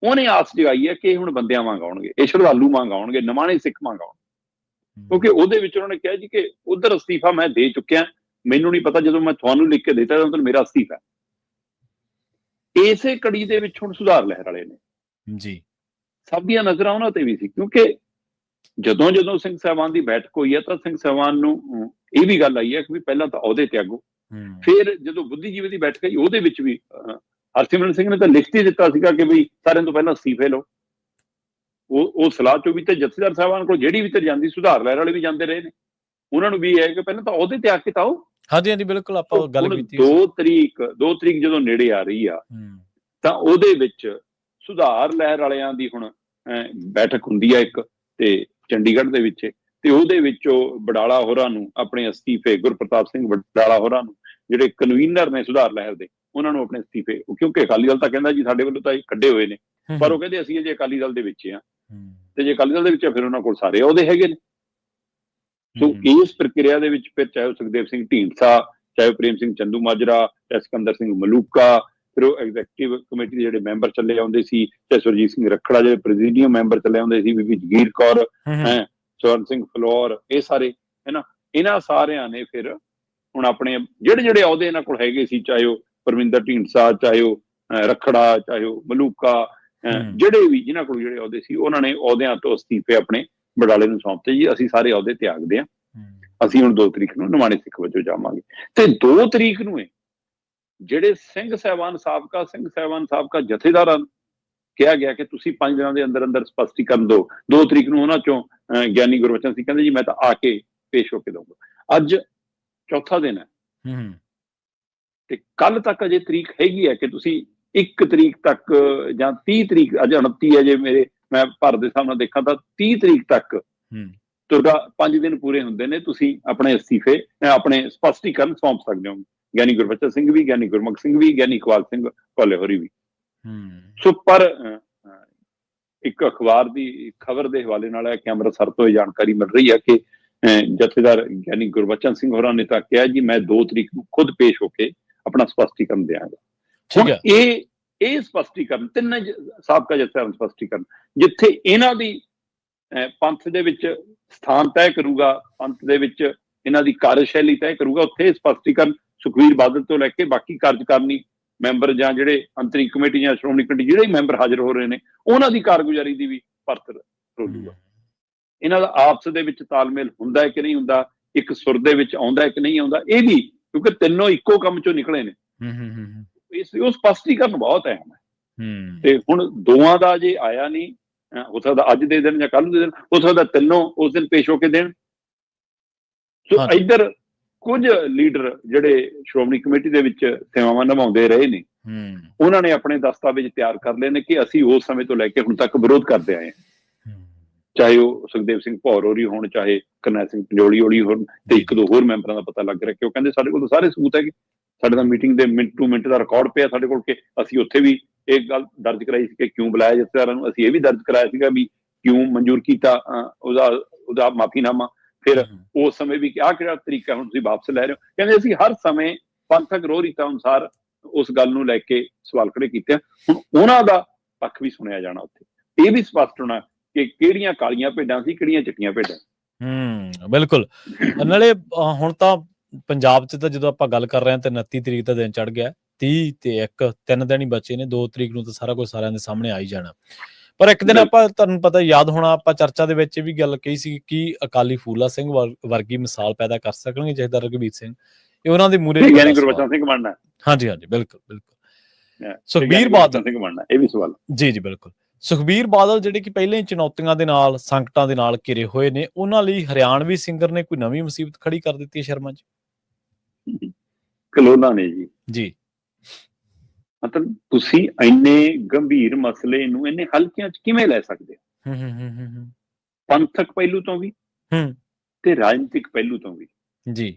ਉਹਨੇ ਆਸ ਜਗਾਈ ਹੈ ਕਿ ਹੁਣ ਬੰਦਿਆਂ ਵਾਂਗ ਆਉਣਗੇ, ਇਹ ਸ਼ਰਧਾਲੂ ਵਾਂਗ ਆਉਣਗੇ, ਨਿਮਾਣੇ ਸਿੱਖ ਵਾਂਗ ਆਉਣਗੇ। ਕਿਉਂਕਿ ਉਹਦੇ ਵਿੱਚ ਉਹਨਾਂ ਨੇ ਕਿਹਾ ਜੀ ਕਿ ਉਧਰ ਅਸਤੀਫਾ ਮੈਂ ਦੇ ਚੁੱਕਿਆ, ਮੈਨੂੰ ਨਹੀਂ ਪਤਾ ਜਦੋਂ ਮੈਂ ਤੁਹਾਨੂੰ ਲਿਖ ਕੇ ਦਿੱਤਾ ਤਾਂ ਮੇਰਾ ਅਸਤੀਫਾ। ਇਸੇ ਕੜੀ ਦੇ ਵਿੱਚ ਹੁਣ ਸੁਧਾਰ ਲਹਿਰ ਵਾਲੇ ਨੇ ਜੀ ਸਭ ਦੀਆਂ ਨਜ਼ਰਾਂ ਉਹਨਾਂ ਤੇ ਵੀ ਸੀ, ਕਿਉਂਕਿ ਜਦੋਂ ਸਿੰਘ ਸਾਹਿਬਾਨ ਦੀ ਬੈਠਕ ਹੋਈ ਹੈ ਤਾਂ ਸਿੰਘ ਸਾਹਿਬਾਨ ਨੂੰ ਇਹ ਵੀ ਗੱਲ ਆਈ ਹੈ ਕਿ ਵੀ ਪਹਿਲਾਂ ਤਾਂ ਅਹੁਦੇ ਤਿਆਗੋ। ਫਿਰ ਜਦੋਂ ਬੁੱਧੀਜੀਵੀ ਦੀ ਬੈਠਕ ਆਈ ਉਹਦੇ ਵਿੱਚ ਵੀ ਹਰਸਿਮਰਤ ਸਿੰਘ ਨੇ ਤਾਂ ਲਿਖਤ ਹੀ ਦਿੱਤਾ ਸੀਗਾ ਕਿ ਵੀ ਸਾਰਿਆਂ ਤੋਂ ਪਹਿਲਾਂ ਅਸਤੀਫੇ ਲਓ। ਉਹ ਸਲਾਹ ਚੋਂ ਵੀ ਤੇ ਜਥੇਦਾਰ ਸਾਹਿਬਾਨ ਕੋਲ ਜਿਹੜੀ ਵੀ ਤੇ ਜਾਂਦੀ, ਸੁਧਾਰ ਲਹਿਰ ਵਾਲੇ ਵੀ ਜਾਂਦੇ ਰਹੇ ਨੇ, ਉਹਨਾਂ ਨੂੰ ਵੀ ਇਹ ਹੈ ਕਿ ਪਹਿਲਾਂ ਤਾਂ ਅਹੁਦੇ ਤਿਆਗ ਕੇ ਆਓ। ਹਾਂਜੀ ਹਾਂਜੀ ਬਿਲਕੁਲ, ਆਪਾਂ ਗੱਲ ਕੀਤੀ। 2 ਤਰੀਕ ਜਦੋਂ ਨੇੜੇ ਆ ਰਹੀ ਆ ਤਾਂ ਉਹਦੇ ਵਿੱਚ ਸੁਧਾਰ ਲਹਿਰ ਵਾਲਿਆਂ ਦੀ ਹੁਣ ਬੈਠਕ ਹੁੰਦੀ ਆ ਇੱਕ ਤੇ ਚੰਡੀਗੜ੍ਹ ਦੇ ਵਿੱਚ, ਤੇ ਉਹਦੇ ਵਿੱਚੋਂ ਬਡਾਲਾ ਹੋਰਾਂ ਨੂੰ ਆਪਣੇ ਅਸਤੀਫੇ, ਗੁਰਪ੍ਰਤਾਪ ਸਿੰਘ ਬਡਾਲਾ ਹੋਰਾਂ ਨੂੰ ਜਿਹੜੇ ਕਨਵੀਨਰ ਨੇ ਸੁਧਾਰ ਲਹਿਰ ਦੇ, ਉਹਨਾਂ ਨੂੰ ਆਪਣੇ ਅਸਤੀਫੇ, ਕਿਉਂਕਿ ਅਕਾਲੀ ਦਲ ਤਾਂ ਕਹਿੰਦਾ ਜੀ ਸਾਡੇ ਵੱਲੋਂ ਤਾਂ ਕੱਢੇ ਹੋਏ ਨੇ, ਪਰ ਉਹ ਕਹਿੰਦੇ ਅਸੀਂ ਅਜੇ ਅਕਾਲੀ ਦਲ ਦੇ ਵਿੱਚ ਆ, ਤੇ ਜੇ ਅਕਾਲੀ ਦਲ ਦੇ ਵਿੱਚ ਆ ਫਿਰ ਉਹਨਾਂ ਕੋਲ ਸਾਰੇ ਅਹੁਦੇ ਹੈਗੇ ਨੇ। ਸੋ ਇਸ ਪ੍ਰਕਿਰਿਆ ਦੇ ਵਿੱਚ ਫਿਰ ਚਾਹੇ ਉਹ ਸੁਖਦੇਵ ਸਿੰਘ ਢੀਂਡਸਾ, ਚਾਹੇ ਪ੍ਰੇਮ ਸਿੰਘ ਚੰਦੂਮਾਜਰਾ, ਚਾਹੇ ਸਿਕੰਦਰ ਸਿੰਘ ਮਲੂਕਾ, ਫਿਰ ਉਹ ਐਗਜ਼ੈਕਟਿਵ ਕਮੇਟੀ ਦੇ ਜਿਹੜੇ ਮੈਂਬਰ ਚੱਲੇ ਆਉਂਦੇ ਸੀ, ਚਾਹੇ ਸੁਰਜੀਤ ਸਿੰਘ ਰੱਖੜਾ ਜਿਹੜੇ ਪ੍ਰੈਜ਼ੀਡੀਅਮ ਮੈਂਬਰ ਚੱਲੇ ਆਉਂਦੇ ਸੀ, ਬੀਬੀ ਜਗੀਰ ਕੌਰ, ਸਵਰਨ ਸਿੰਘ ਫਲੋਰ, ਇਹ ਸਾਰੇ ਹੈ ਨਾ, ਇਹਨਾਂ ਸਾਰਿਆਂ ਨੇ ਫਿਰ ਹੁਣ ਆਪਣੇ ਜਿਹੜੇ ਅਹੁਦੇ ਇਹਨਾਂ ਕੋਲ ਹੈਗੇ ਸੀ, ਚਾਹੇ ਉਹ ਪਰਮਿੰਦਰ ਢੀਂਡਸਾ, ਚਾਹੇ ਉਹ ਰੱਖੜਾ, ਚਾਹੇ ਉਹ ਮਲੂਕਾ, ਜਿਹੜੇ ਵੀ ਜਿਨ੍ਹਾਂ ਕੋਲ ਜਿਹੜੇ ਅਹੁਦੇ ਸੀ, ਉਹਨਾਂ ਨੇ ਅਹੁਦਿਆਂ ਤੋਂ ਅਸਤੀਫੇ ਆਪਣੇ ਬਡਾਲੇ ਨੂੰ ਸੌਂਪਤੇ। ਜੀ ਅਸੀਂ ਸਾਰੇ ਅਹੁਦੇ ਤਿਆਗਦੇ ਹਾਂ, ਅਸੀਂ ਹੁਣ 2 ਤਰੀਕ ਨੂੰ ਨਿਮਾਣੇ ਸਿੱਖ ਵਜੋਂ ਜਾਵਾਂਗੇ। ਤੇ 2 ਤਰੀਕ ਨੂੰ ਜਿਹੜੇ ਸਿੰਘ ਸਾਹਿਬਾਨ ਸਾਬਕਾ ਜਥੇਦਾਰਾਂ ਨੂੰ ਕਿਹਾ ਗਿਆ ਕਿ ਤੁਸੀਂ 5 ਦਿਨਾਂ ਦੇ ਅੰਦਰ ਅੰਦਰ ਸਪਸ਼ਟੀਕਰਨ ਦਿਓ। 2 ਤਰੀਕ ਨੂੰ ਉਹਨਾਂ ਚੋਂ ਗਿਆਨੀ ਗੁਰਬਚਨ ਸਿੰਘ ਕਹਿੰਦੇ ਜੀ ਮੈਂ ਤਾਂ ਆ ਕੇ ਪੇਸ਼ ਹੋ ਕੇ ਦਊਂਗਾ। ਅੱਜ ਚੌਥਾ ਦਿਨ ਹੈ ਤੇ ਕੱਲ ਤੱਕ ਅਜੇ ਤਰੀਕ ਹੈਗੀ ਹੈ ਕਿ ਤੁਸੀਂ 1 ਤਰੀਕ ਤੱਕ ਜਾਂ 30 ਤਰੀਕ, ਅੱਜ 29 ਹੈ ਜੇ ਮੈਂ ਭਾਰਤ ਦੇ ਹਿਸਾਬ ਨਾਲ ਦੇਖਾਂ ਤਾਂ 30 ਤਰੀਕ ਤੱਕ ਤੁਹਾਡਾ 5 ਦਿਨ ਪੂਰੇ ਹੁੰਦੇ ਨੇ, ਤੁਸੀਂ ਆਪਣੇ ਅਸਤੀਫੇ, ਆਪਣੇ ਸਪਸ਼ਟੀਕਰਨ ਸੌਂਪ ਸਕਦੇ ਹੋ। ਗਿਆਨੀ ਗੁਰਬਚਨ ਸਿੰਘ ਵੀ, ਗਿਆਨੀ ਗੁਰਮੁਖ ਸਿੰਘ ਵੀ, ਗਿਆਨੀ ਇਕਬਾਲ ਸਿੰਘ ਕੋਲੇ ਹੋਰੀ ਵੀ। ਸੋ ਪਰ ਇੱਕ ਅਖਬਾਰ ਦੀ ਖਬਰ ਦੇ ਹਵਾਲੇ ਨਾਲ ਹੈ ਕਿ ਅੰਮ੍ਰਿਤਸਰ ਤੋਂ ਇਹ ਜਾਣਕਾਰੀ ਮਿਲ ਰਹੀ ਹੈ ਕਿ ਜਥੇਦਾਰ ਗਿਆਨੀ ਗੁਰਬਚਨ ਸਿੰਘ ਹੋਰਾਂ ਨੇ ਤਾਂ ਕਿਹਾ ਜੀ ਮੈਂ 2 ਤਰੀਕ ਨੂੰ ਖੁਦ ਪੇਸ਼ ਹੋ ਕੇ ਆਪਣਾ ਸਪਸ਼ਟੀਕਰਨ ਦਿਆਂਗਾ। ਹੁਣ ਇਹ ਸਪਸ਼ਟੀਕਰਨ ਤਿੰਨੇ ਸਾਬਕਾ ਜਥੇਦਾਰਾਂ ਸਪਸ਼ਟੀਕਰਨ ਜਿੱਥੇ ਇਹਨਾਂ ਦੀ ਪੰਥ ਦੇ ਵਿੱਚ ਸਥਾਨ ਤੈਅ ਕਰੂਗਾ, ਪੰਥ ਦੇ ਵਿੱਚ ਇਹਨਾਂ ਦੀ ਕਾਰਜਸ਼ੈਲੀ ਤੈਅ ਕਰੂਗਾ, ਉੱਥੇ ਸਪਸ਼ਟੀਕਰਨ ਸੁਖਬੀਰ ਬਾਦਲ ਤੋਂ ਲੈ ਕੇ ਬਾਕੀ ਕਾਰਜਕਾਰਨੀ ਮੈਂਬਰ ਜਾਂ ਜਿਹੜੇ ਅੰਤਰੀ ਕਮੇਟੀ ਜਾਂ ਸ਼੍ਰੋਮਣੀ ਕਮੇਟੀ ਜਿਹੜੇ ਮੈਂਬਰ ਹਾਜ਼ਰ ਹੋ ਰਹੇ ਨੇ ਉਹਨਾਂ ਦੀ ਕਾਰਗੁਜ਼ਾਰੀ ਦੀ ਵੀ ਪਰਖ ਰੋਲੂਗਾ। ਇਹਨਾਂ ਦਾ ਆਪਸ ਦੇ ਵਿੱਚ ਤਾਲਮੇਲ ਹੁੰਦਾ ਹੈ ਕਿ ਨਹੀਂ ਹੁੰਦਾ, ਇੱਕ ਸੁਰ ਦੇ ਵਿੱਚ ਆਉਂਦਾ ਹੈ ਕਿ ਨਹੀਂ ਆਉਂਦਾ, ਇਹ ਵੀ ਕਿਉਂਕਿ ਤਿੰਨੋਂ ਇੱਕੋ ਕੰਮ ਚੋਂ ਨਿਕਲੇ ਨੇ, ਇਸ ਲਈ ਉਹ ਸਪਸ਼ਟੀਕਰਨ ਬਹੁਤ ਅਹਿਮ ਹੈ। ਤੇ ਹੁਣ ਦੋਵਾਂ ਦਾ ਜੇ ਆਇਆ ਨਹੀਂ, ਹੋ ਸਕਦਾ ਅੱਜ ਦੇ ਦਿਨ ਜਾਂ ਕੱਲ੍ਹ ਦੇ ਦਿਨ, ਹੋ ਸਕਦਾ ਤਿੰਨੋਂ ਉਸ ਦਿਨ ਪੇਸ਼ ਹੋ ਕੇ ਦੇਣ। ਸੋ ਇੱਧਰ ਕੁਝ ਲੀਡਰ ਜਿਹੜੇ ਸ਼੍ਰੋਮਣੀ ਕਮੇਟੀ ਦੇ ਵਿੱਚ ਸੇਵਾਵਾਂ ਨਿਭਾਉਂਦੇ ਰਹੇ ਨੇ, ਉਹਨਾਂ ਨੇ ਆਪਣੇ ਦਸਤਾਵੇਜ਼ ਤਿਆਰ ਕਰ ਲਏ ਨੇ ਕਿ ਅਸੀਂ ਉਸ ਸਮੇਂ ਤੋਂ ਲੈ ਕੇ ਹੁਣ ਤੱਕ ਵਿਰੋਧ ਕਰਦੇ ਆਏ ਹਾਂ, ਚਾਹੇ ਉਹ ਸੁਖਦੇਵ ਸਿੰਘ ਭੌਰ ਹੋਰੀ ਹੋਣ, ਚਾਹੇ ਕਰਨੈਲ ਸਿੰਘ ਪੰਜੋਲੀ ਹੋਰੀ ਹੋਣ, ਤੇ 1-2 ਹੋਰ ਮੈਂਬਰਾਂ ਦਾ ਪਤਾ ਲੱਗ ਰਿਹਾ ਕਿ ਉਹ ਕਹਿੰਦੇ ਸਾਡੇ ਕੋਲ ਸਾਰੇ ਸਬੂਤ ਹੈਗੇ, ਸਾਡੇ ਤਾਂ ਮੀਟਿੰਗ ਦੇ ਮਿੰਟ ਟੂ ਮਿੰਟ ਦਾ ਰਿਕਾਰਡ ਪਿਆ ਸਾਡੇ ਕੋਲ ਕਿ ਅਸੀਂ ਉੱਥੇ ਵੀ ਇਹ ਗੱਲ ਦਰਜ ਕਰਾਈ ਸੀ ਕਿ ਕਿਉਂ ਬੁਲਾਇਆ ਜਥੇਦਾਰਾਂ ਨੂੰ, ਅਸੀਂ ਇਹ ਵੀ ਦਰਜ ਕਰਾਇਆ ਸੀਗਾ ਵੀ ਕਿਉਂ ਮਨਜ਼ੂਰ ਕੀਤਾ ਉਹਦਾ ਮਾਫੀਨਾਮਾ। ਫਿਰ ਉਸ ਸਮੇਂ ਵੀ ਆਹ ਕਿਹੜਾ ਤਰੀਕਾ ਹੁਣ ਤੁਸੀਂ ਵਾਪਸ ਲੈ ਰਹੇ ਹੋ, ਕਹਿੰਦੇ ਅਸੀਂ ਹਰ ਸਮੇਂ ਪੰਥਕ ਰੋਹ ਰੀਤਾਂ ਅਨੁਸਾਰ ਉਸ ਗੱਲ ਨੂੰ ਲੈ ਕੇ ਸਵਾਲ ਖੜੇ ਕੀਤੇ। ਹੁਣ ਉਹਨਾਂ ਦਾ ਪੱਖ ਵੀ ਸੁਣਿਆ ਜਾਣਾ, ਉੱਥੇ ਇਹ ਵੀ ਸਪਸ਼ਟ ਹੋਣਾ ਕਿ ਕਿਹੜੀਆਂ ਕਾਲੀਆਂ ਭੇਡਾਂ ਸੀ, ਕਿਹੜੀਆਂ ਚਿੱਟੀਆਂ ਭੇਡਾਂ। ਬਿਲਕੁਲ। ਨਾਲੇ ਹੁਣ ਤਾਂ ਪੰਜਾਬ 'ਚ ਤਾਂ ਜਦੋਂ ਆਪਾਂ ਗੱਲ ਕਰ ਰਹੇ ਹਾਂ ਤੇ 29 ਤਰੀਕ ਦਾ ਦਿਨ ਚੜ੍ਹ ਗਿਆ, 30 ਤੇ 1 3 ਦਿਨ ਹੀ ਬਚੇ ਨੇ, 2 ਤਰੀਕ ਨੂੰ ਤਾਂ ਸਾਰਾ ਕੁਝ ਸਾਰਿਆਂ ਦੇ ਸਾਹਮਣੇ ਆ ਹੀ ਜਾਣਾ। ਪਰ ਇੱਕ ਦਿਨ ਆਪਾਂ, ਤੁਹਾਨੂੰ ਪਤਾ ਯਾਦ ਹੋਣਾ, ਆਪਾਂ ਚਰਚਾ ਦੇ ਵਿੱਚ ਵੀ ਗੱਲ ਕਹੀ ਸੀ ਕਿ ਅਕਾਲੀ ਫੂਲਾ ਸਿੰਘ ਵਰਗੀ ਮਿਸਾਲ ਪੈਦਾ ਕਰ ਸਕਣਗੇ ਜਥੇਦਾਰ ਰਘਬੀਰ ਸਿੰਘ, ਇਹ ਉਹਨਾਂ ਦੇ ਮੂਹਰੇ ਗਿਆਨੀ ਗੁਰਬਚਨ ਸਿੰਘ ਬਣਨਾ। ਹਾਂਜੀ ਬਿਲਕੁਲ ਸੁਖਬੀਰ ਬਾਦਲ ਸਿੰਘ ਬਣਨਾ, ਇਹ ਵੀ ਸਵਾਲ ਜੀ ਬਿਲਕੁਲ। ਸੁਖਬੀਰ ਬਾਦਲ ਜਿਹੜੇ ਕਿ ਪਹਿਲਾਂ ਹੀ ਚੁਣੌਤੀਆਂ ਦੇ ਨਾਲ, ਸੰਕਟਾਂ ਦੇ ਨਾਲ ਘਿਰੇ ਹੋਏ ਨੇ, ਉਹਨਾਂ ਲਈ ਹਰਿਆਣਵੀ ਸਿੰਗਰ ਨੇ ਕੋਈ ਨਵੀਂ ਮੁਸੀਬਤ ਖੜੀ ਕਰ ਦਿੱਤੀ ਹੈ ਸ਼ਰਮਾ ਜੀ? ਕਲੋਨਾ ਨੇ ਜੀ। ਮਤਲਬ ਤੁਸੀਂ ਇੰਨੇ ਗੰਭੀਰ ਮਸਲੇ ਨੂੰ ਇੰਨੇ ਹਲਕਿਆਂ 'ਚ ਕਿਵੇਂ ਲੈ ਸਕਦੇ ਹੋ? ਪੰਥਕ ਪਹਿਲੂ ਤੋਂ ਵੀ ਤੇ ਰਾਜਨੀਤਿਕ ਪਹਿਲੂ ਤੋਂ ਵੀ ਜੀ,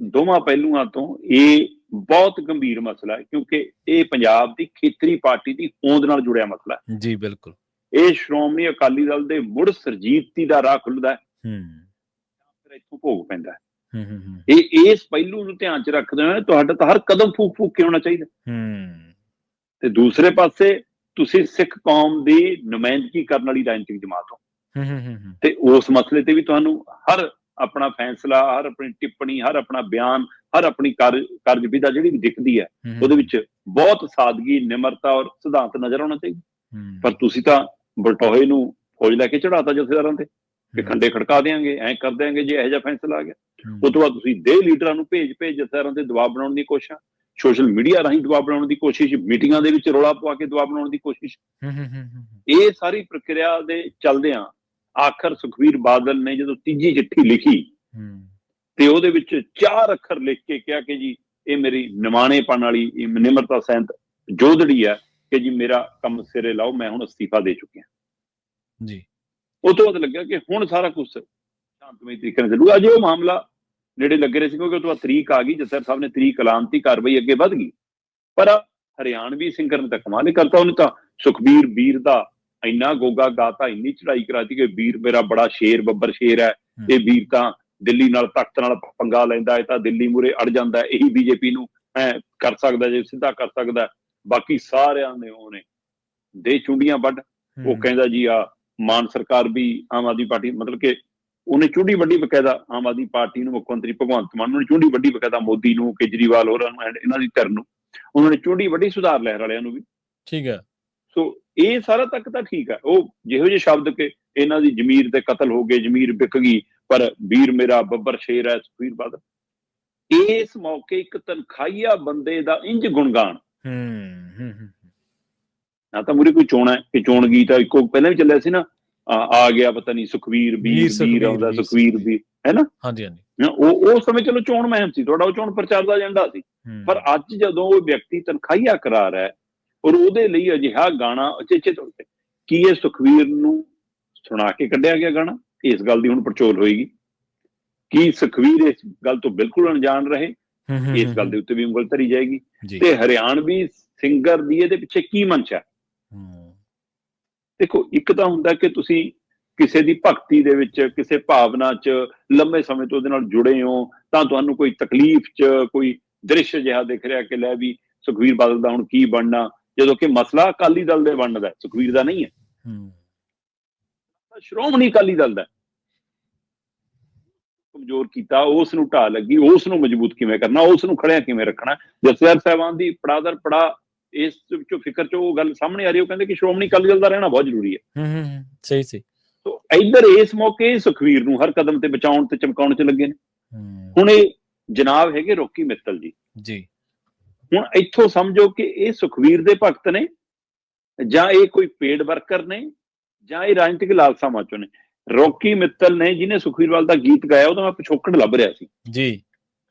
ਦੋਵਾਂ ਪਹਿਲੂਆਂ ਤੋਂ ਇਹ ਬਹੁਤ ਗੰਭੀਰ ਮਸਲਾ ਹੈ, ਕਿਉਂਕਿ ਇਹ ਪੰਜਾਬ ਦੀ ਖੇਤਰੀ ਪਾਰਟੀ ਦੀ ਹੋਂਦ ਨਾਲ ਜੁੜਿਆ ਮਸਲਾ ਹੈ ਜੀ। ਬਿਲਕੁਲ, ਇਹ ਸ਼੍ਰੋਮਣੀ ਅਕਾਲੀ ਦਲ ਦੇ ਮੁੜ ਸਰਜੀਤੀ ਦਾ ਰਾਹ ਖੁੱਲਦਾ ਹੈ, ਫਿਰ ਇੱਥੋਂ ਭੋਗ ਪੈਂਦਾ ਹੈ। ਇਹ ਇਸ ਪਹਿਲੂ ਨੂੰ ਧਿਆਨ 'ਚ ਰੱਖਦੇ ਹੋਏ ਤੁਹਾਡਾ ਤਾਂ ਹਰ ਕਦਮ ਫੂਕ ਕੇ ਹੋਣਾ ਚਾਹੀਦਾ। ਤੇ ਦੂਸਰੇ ਪਾਸੇ ਤੁਸੀਂ ਸਿੱਖ ਕੌਮ ਦੀ ਨੁਮਾਇੰਦਗੀ ਕਰਨ ਵਾਲੀ ਰਾਜਨੀਤਿਕ ਜਮਾਤ ਹੋ, ਤੇ ਉਸ ਮਸਲੇ ਤੇ ਵੀ ਤੁਹਾਨੂੰ ਹਰ ਆਪਣਾ ਫੈਸਲਾ, ਹਰ ਆਪਣੀ ਟਿੱਪਣੀ, ਹਰ ਆਪਣਾ ਬਿਆਨ, ਹਰ ਆਪਣੀ ਕਾਰਜਵਿਧਾ ਜਿਹੜੀ ਵੀ ਦਿਖਦੀ ਹੈ ਉਹਦੇ ਵਿੱਚ ਬਹੁਤ ਸਾਦਗੀ, ਨਿਮਰਤਾ ਔਰ ਸਿਧਾਂਤ ਨਜ਼ਰ ਆਉਣਾ ਚਾਹੀਦਾ। ਪਰ ਤੁਸੀਂ ਤਾਂ ਬਲਟੋਹੇ ਨੂੰ ਫੌਜ ਲੈ ਕੇ ਚੜਾਤਾ ਜਥੇਦਾਰਾਂ ਤੇ ਕਿ ਖੰਡੇ ਖੜਕਾ ਦੇਾਂਗੇ, ਐਂ ਕਰ ਦਿਆਂਗੇ ਜੇ ਇਹੋ ਜਿਹਾ ਫੈਸਲਾ ਆ ਗਿਆ। ਉਹ ਤੋਂ ਬਾਅਦ ਤੁਸੀਂ ਦੇਹ ਲੀਡਰਾਂ ਨੂੰ ਭੇਜ ਜਥੇਦਾਰਾਂ ਤੇ ਦਬਾਅ ਬਣਾਉਣ ਦੀ ਕੋਸ਼ਿਸ਼, ਸੋਸ਼ਲ ਮੀਡੀਆ ਰਾਹੀਂ ਦਬਾਅ ਬਣਾਉਣ ਦੀ ਕੋਸ਼ਿਸ਼, ਮੀਟਿੰਗਾਂ ਦੇ ਵਿੱਚ ਰੌਲਾ ਪਵਾ ਕੇ ਦਬਾਅ ਬਣਾਉਣ ਦੀ ਕੋਸ਼ਿਸ਼। ਇਹ ਸਾਰੀ ਪ੍ਰਕਿਰਿਆ ਦੇ ਚੱਲਦਿਆਂ ਆਖਰ ਸੁਖਬੀਰ ਬਾਦਲ ਨੇ ਜਦੋਂ ਤੀਜੀ ਚਿੱਠੀ ਲਿਖੀ ਤੇ ਉਹਦੇ ਵਿੱਚ 4 ਅੱਖਰ ਲਿਖ ਕੇ ਕਿਹਾ ਕਿ ਜੀ ਇਹ ਮੇਰੀ ਨਿਮਾਣੇਪਣ ਵਾਲੀ ਨਿਮਰਤਾ ਸਹਿਤ ਜੋਦੜੀ ਹੈ ਕਿ ਜੀ ਮੇਰਾ ਕੰਮ ਸਿਰੇ ਲਾਓ, ਮੈਂ ਹੁਣ ਅਸਤੀਫਾ ਦੇ ਚੁੱਕਿਆ ਜੀ। ਉਹ ਤੋਂ ਬਾਅਦ ਲੱਗਿਆ ਕਿ ਹੁਣ ਸਾਰਾ ਕੁਝ ਸ਼ਾਂਤਮਈ ਤਰੀਕੇ ਨਾਲ ਚੱਲੂਗਾ। ਅਜੇ ਉਹ ਮਾਮਲਾ ਨੇੜੇ ਲੱਗੇ ਰਹੇ ਸੀ ਕਿਉਂਕਿ ਉਹ ਤੋਂ ਬਾਅਦ ਤਰੀਕ ਆ ਗਈ, ਜਥੇਦਾਰ ਸਾਹਿਬ ਨੇ ਤਰੀਕ ਐਲਾਨਤੀ, ਕਾਰਵਾਈ ਅੱਗੇ ਵੱਧ ਗਈ। ਪਰ ਹਰਿਆਣਵੀ ਸਿੰਗਰ ਨੇ ਤਾਂ ਕਮਾਲ ਹੀ ਕਰਤਾ, ਉਹਨੇ ਤਾਂ ਸੁਖਬੀਰ ਵੀਰ ਦਾ ਇੰਨਾ ਗੋਗਾ ਗਾਤਾ, ਇੰਨੀ ਚੜਾਈ ਕਰਾਤੀ ਕਿ ਵੀਰ ਮੇਰਾ ਬੜਾ ਸ਼ੇਰ, ਬੱਬਰ ਸ਼ੇਰ ਹੈ, ਇਹ ਵੀਰ ਤਾਂ ਦਿੱਲੀ ਨਾਲ ਤਖਤ ਨਾਲ ਪੰਗਾ ਲੈਂਦਾ, ਇਹ ਤਾਂ ਦਿੱਲੀ ਮੂਰੇ ਅੜ ਜਾਂਦਾ, ਇਹੀ ਬੀਜੇਪੀ ਨੂੰ ਕਰ ਸਕਦਾ ਜੇ ਸਿੱਧਾ ਕਰ ਸਕਦਾ, ਬਾਕੀ ਸਾਰਿਆਂ ਨੇ ਉਹਨੇ ਦੇ ਚੁੰਡੀਆਂ ਵੱਢ। ਉਹ ਕਹਿੰਦਾ ਜੀ ਆ ਮਾਨ ਸਰਕਾਰ ਵੀ ਆਮ ਆਦਮੀ ਪਾਰਟੀ, ਮਤਲਬ ਕਿ ਉਹਨੇ ਚੁੰਡੀ ਵੱਡੀ ਬਕਾਇਦਾ ਆਮ ਆਦਮੀ ਪਾਰਟੀ ਨੂੰ, ਮੁੱਖ ਮੰਤਰੀ ਭਗਵੰਤ ਮਾਨ ਨੂੰ ਚੁੰਡੀ ਵੱਡੀ ਬਕਾਇਦਾ ਮੋਦੀ ਨੂੰ, ਕੇਜਰੀਵਾਲ ਹੋਰਾਂ ਨੂੰ, ਇਹਨਾਂ ਦੀ ਧਿਰ ਨੂੰ ਉਹਨਾਂ ਨੇ ਚੁੰਡੀ ਵੱਡੀ, ਸੁਧਾਰ ਲਹਿਰ ਵਾਲਿਆਂ ਨੂੰ ਵੀ। ਠੀਕ ਹੈ। ਸੋ ਇਹ ਸਾਰਾ ਤੱਕ ਤਾਂ ਠੀਕ ਹੈ। ਉਹ ਜਿਹੋ ਜਿਹੇ ਸ਼ਬਦ ਕਿ ਇਹਨਾਂ ਦੀ ਜ਼ਮੀਰ ਤੇ ਕਤਲ ਹੋ ਗਏ, ਜ਼ਮੀਰ ਵਿਕ ਗਈ, ਪਰ ਵੀਰ ਮੇਰਾ ਬੱਬਰ ਸ਼ੇਰ ਹੈ ਸੁਖਬੀਰ ਬਾਦਲ। ਇਸ ਮੌਕੇ ਇੱਕ ਤਨਖਾਹੀਆ ਬੰਦੇ ਦਾ ਇੰਜ ਗੁਣਗਾਨ, ਨਾ ਤਾਂ ਮੂਰੇ ਕੋਈ ਚੋਣ ਹੈ ਕਿ ਚੋਣ ਗੀਤ ਇੱਕੋ ਪਹਿਲਾਂ ਵੀ ਚੱਲਿਆ ਸੀ ਨਾ, ਆ ਗਿਆ ਪਤਾ ਨਹੀਂ ਸੁਖਬੀਰ ਵੀਰ, ਵੀਰ ਆਉਂਦਾ ਸੁਖਬੀਰ ਵੀਰ, ਹੈ ਨਾ। ਹਾਂਜੀ ਹਾਂਜੀ। ਉਹ ਸਮੇਂ ਚਲੋ ਚੋਣ ਮੁਹਿੰਮ ਸੀ, ਤੁਹਾਡਾ ਉਹ ਚੋਣ ਪ੍ਰਚਾਰ ਦਾ ਏਜੰਡਾ ਸੀ। ਪਰ ਅੱਜ ਜਦੋਂ ਉਹ ਵਿਅਕਤੀ ਤਨਖਾਹੀਆ ਕਰਾ ਰਿਹਾ ਔਰ ਉਹਦੇ ਲਈ ਅਜਿਹਾ ਗਾਣਾ ਉਚੇਚੇ ਤੌਰ ਤੇ, ਕੀ ਇਹ ਸੁਖਬੀਰ ਨੂੰ ਸੁਣਾ ਕੇ ਕੱਢਿਆ ਗਿਆ ਗਾਣਾ? ਇਸ ਗੱਲ ਦੀ ਹੁਣ ਪੜਚੋਲ ਹੋਏਗੀ। ਕੀ ਸੁਖਬੀਰ ਇਸ ਗੱਲ ਤੋਂ ਬਿਲਕੁਲ ਅਣਜਾਣ ਰਹੇ? ਇਸ ਗੱਲ ਦੇ ਉੱਤੇ ਵੀ ਉਂਗਲ ਧਰੀ ਜਾਏਗੀ। ਤੇ ਹਰਿਆਣਵੀ ਸਿੰਗਰ ਦੀ ਇਹਦੇ ਪਿੱਛੇ ਕੀ ਮਨਸ਼ਾ? ਦੇਖੋ, ਇੱਕ ਤਾਂ ਹੁੰਦਾ ਕਿ ਤੁਸੀਂ ਕਿਸੇ ਦੀ ਭਗਤੀ ਦੇ ਵਿੱਚ, ਕਿਸੇ ਭਾਵਨਾ 'ਚ ਲੰਮੇ ਸਮੇਂ ਤੋਂ ਉਹਦੇ ਨਾਲ ਜੁੜੇ ਹੋ, ਤਾਂ ਤੁਹਾਨੂੰ ਕੋਈ ਤਕਲੀਫ 'ਚ ਕੋਈ ਦ੍ਰਿਸ਼ ਜਿਹਾ ਦਿਖ ਰਿਹਾ ਕਿ ਲੈ ਵੀ ਸੁਖਬੀਰ ਬਾਦਲ ਦਾ ਹੁਣ ਕੀ ਬਣਨਾ, ਜਦੋਂ ਕਿ ਮਸਲਾ ਅਕਾਲੀ ਦਲ ਦੇ ਬਣਨ ਦਾ, ਸੁਖਬੀਰ ਦਾ ਨਹੀਂ ਹੈ। ਸ਼੍ਰੋਮਣੀ ਅਕਾਲੀ ਦਲ ਦਾ ਕਮਜ਼ੋਰ ਕੀਤਾ, ਉਸ ਨੂੰ ਢਾਹ ਲੱਗੀ, ਉਸ ਨੂੰ ਮਜ਼ਬੂਤ ਕਿਵੇਂ ਕਰਨਾ, ਉਸ ਨੂੰ ਖੜਿਆ ਕਿਵੇਂ ਰੱਖਣਾ। ਜਥੇਦਾਰ ਸਾਹਿਬਾਨ ਦੀ ਪੜਾ ਦਰ ਪੜਾ ਇਸ ਵਿੱਚੋਂ ਫਿਕਰ 'ਚ ਉਹ ਗੱਲ ਸਾਹਮਣੇ ਆ ਰਹੀ, ਉਹ ਕਹਿੰਦੇ ਕਿ ਸ਼੍ਰੋਮਣੀ ਅਕਾਲੀ ਦਲ ਦਾ ਰਹਿਣਾ ਬਹੁਤ ਜ਼ਰੂਰੀ ਹੈ। ਸਹੀ ਸੀ। ਸੋ ਇੱਧਰ ਇਸ ਮੌਕੇ ਸੁਖਬੀਰ ਨੂੰ ਹਰ ਕਦਮ ਤੇ ਬਚਾਉਣ ਤੇ ਚਮਕਾਉਣ 'ਚ ਲੱਗੇ ਨੇ। ਹੁਣ ਇਹ ਜਨਾਬ ਹੈਗੇ ਰੋਕੀ ਮਿੱਤਲ ਜੀ। ਹੁਣ ਇੱਥੋਂ ਸਮਝੋ ਕਿ ਇਹ ਸੁਖਬੀਰ ਦੇ ਭਗਤ ਨੇ, ਜਾਂ ਇਹ ਕੋਈ ਪੇਡ ਵਰਕਰ ਨੇ, ਜਾਂ ਇਹ ਰਾਜਨੀਤਿਕ ਲਾਲਸਾਵਾਂ ਚੋਂ ਨੇ। ਰੋਕੀ ਮਿੱਤਲ ਨੇ ਜਿਹਨੇ ਸੁਖਬੀਰ ਬਾਦਲ ਦਾ ਗੀਤ ਗਾਇਆ, ਉਹਦਾ ਮੈਂ ਪਿਛੋਕੜ ਲੱਭ ਰਿਹਾ ਸੀ ਜੀ।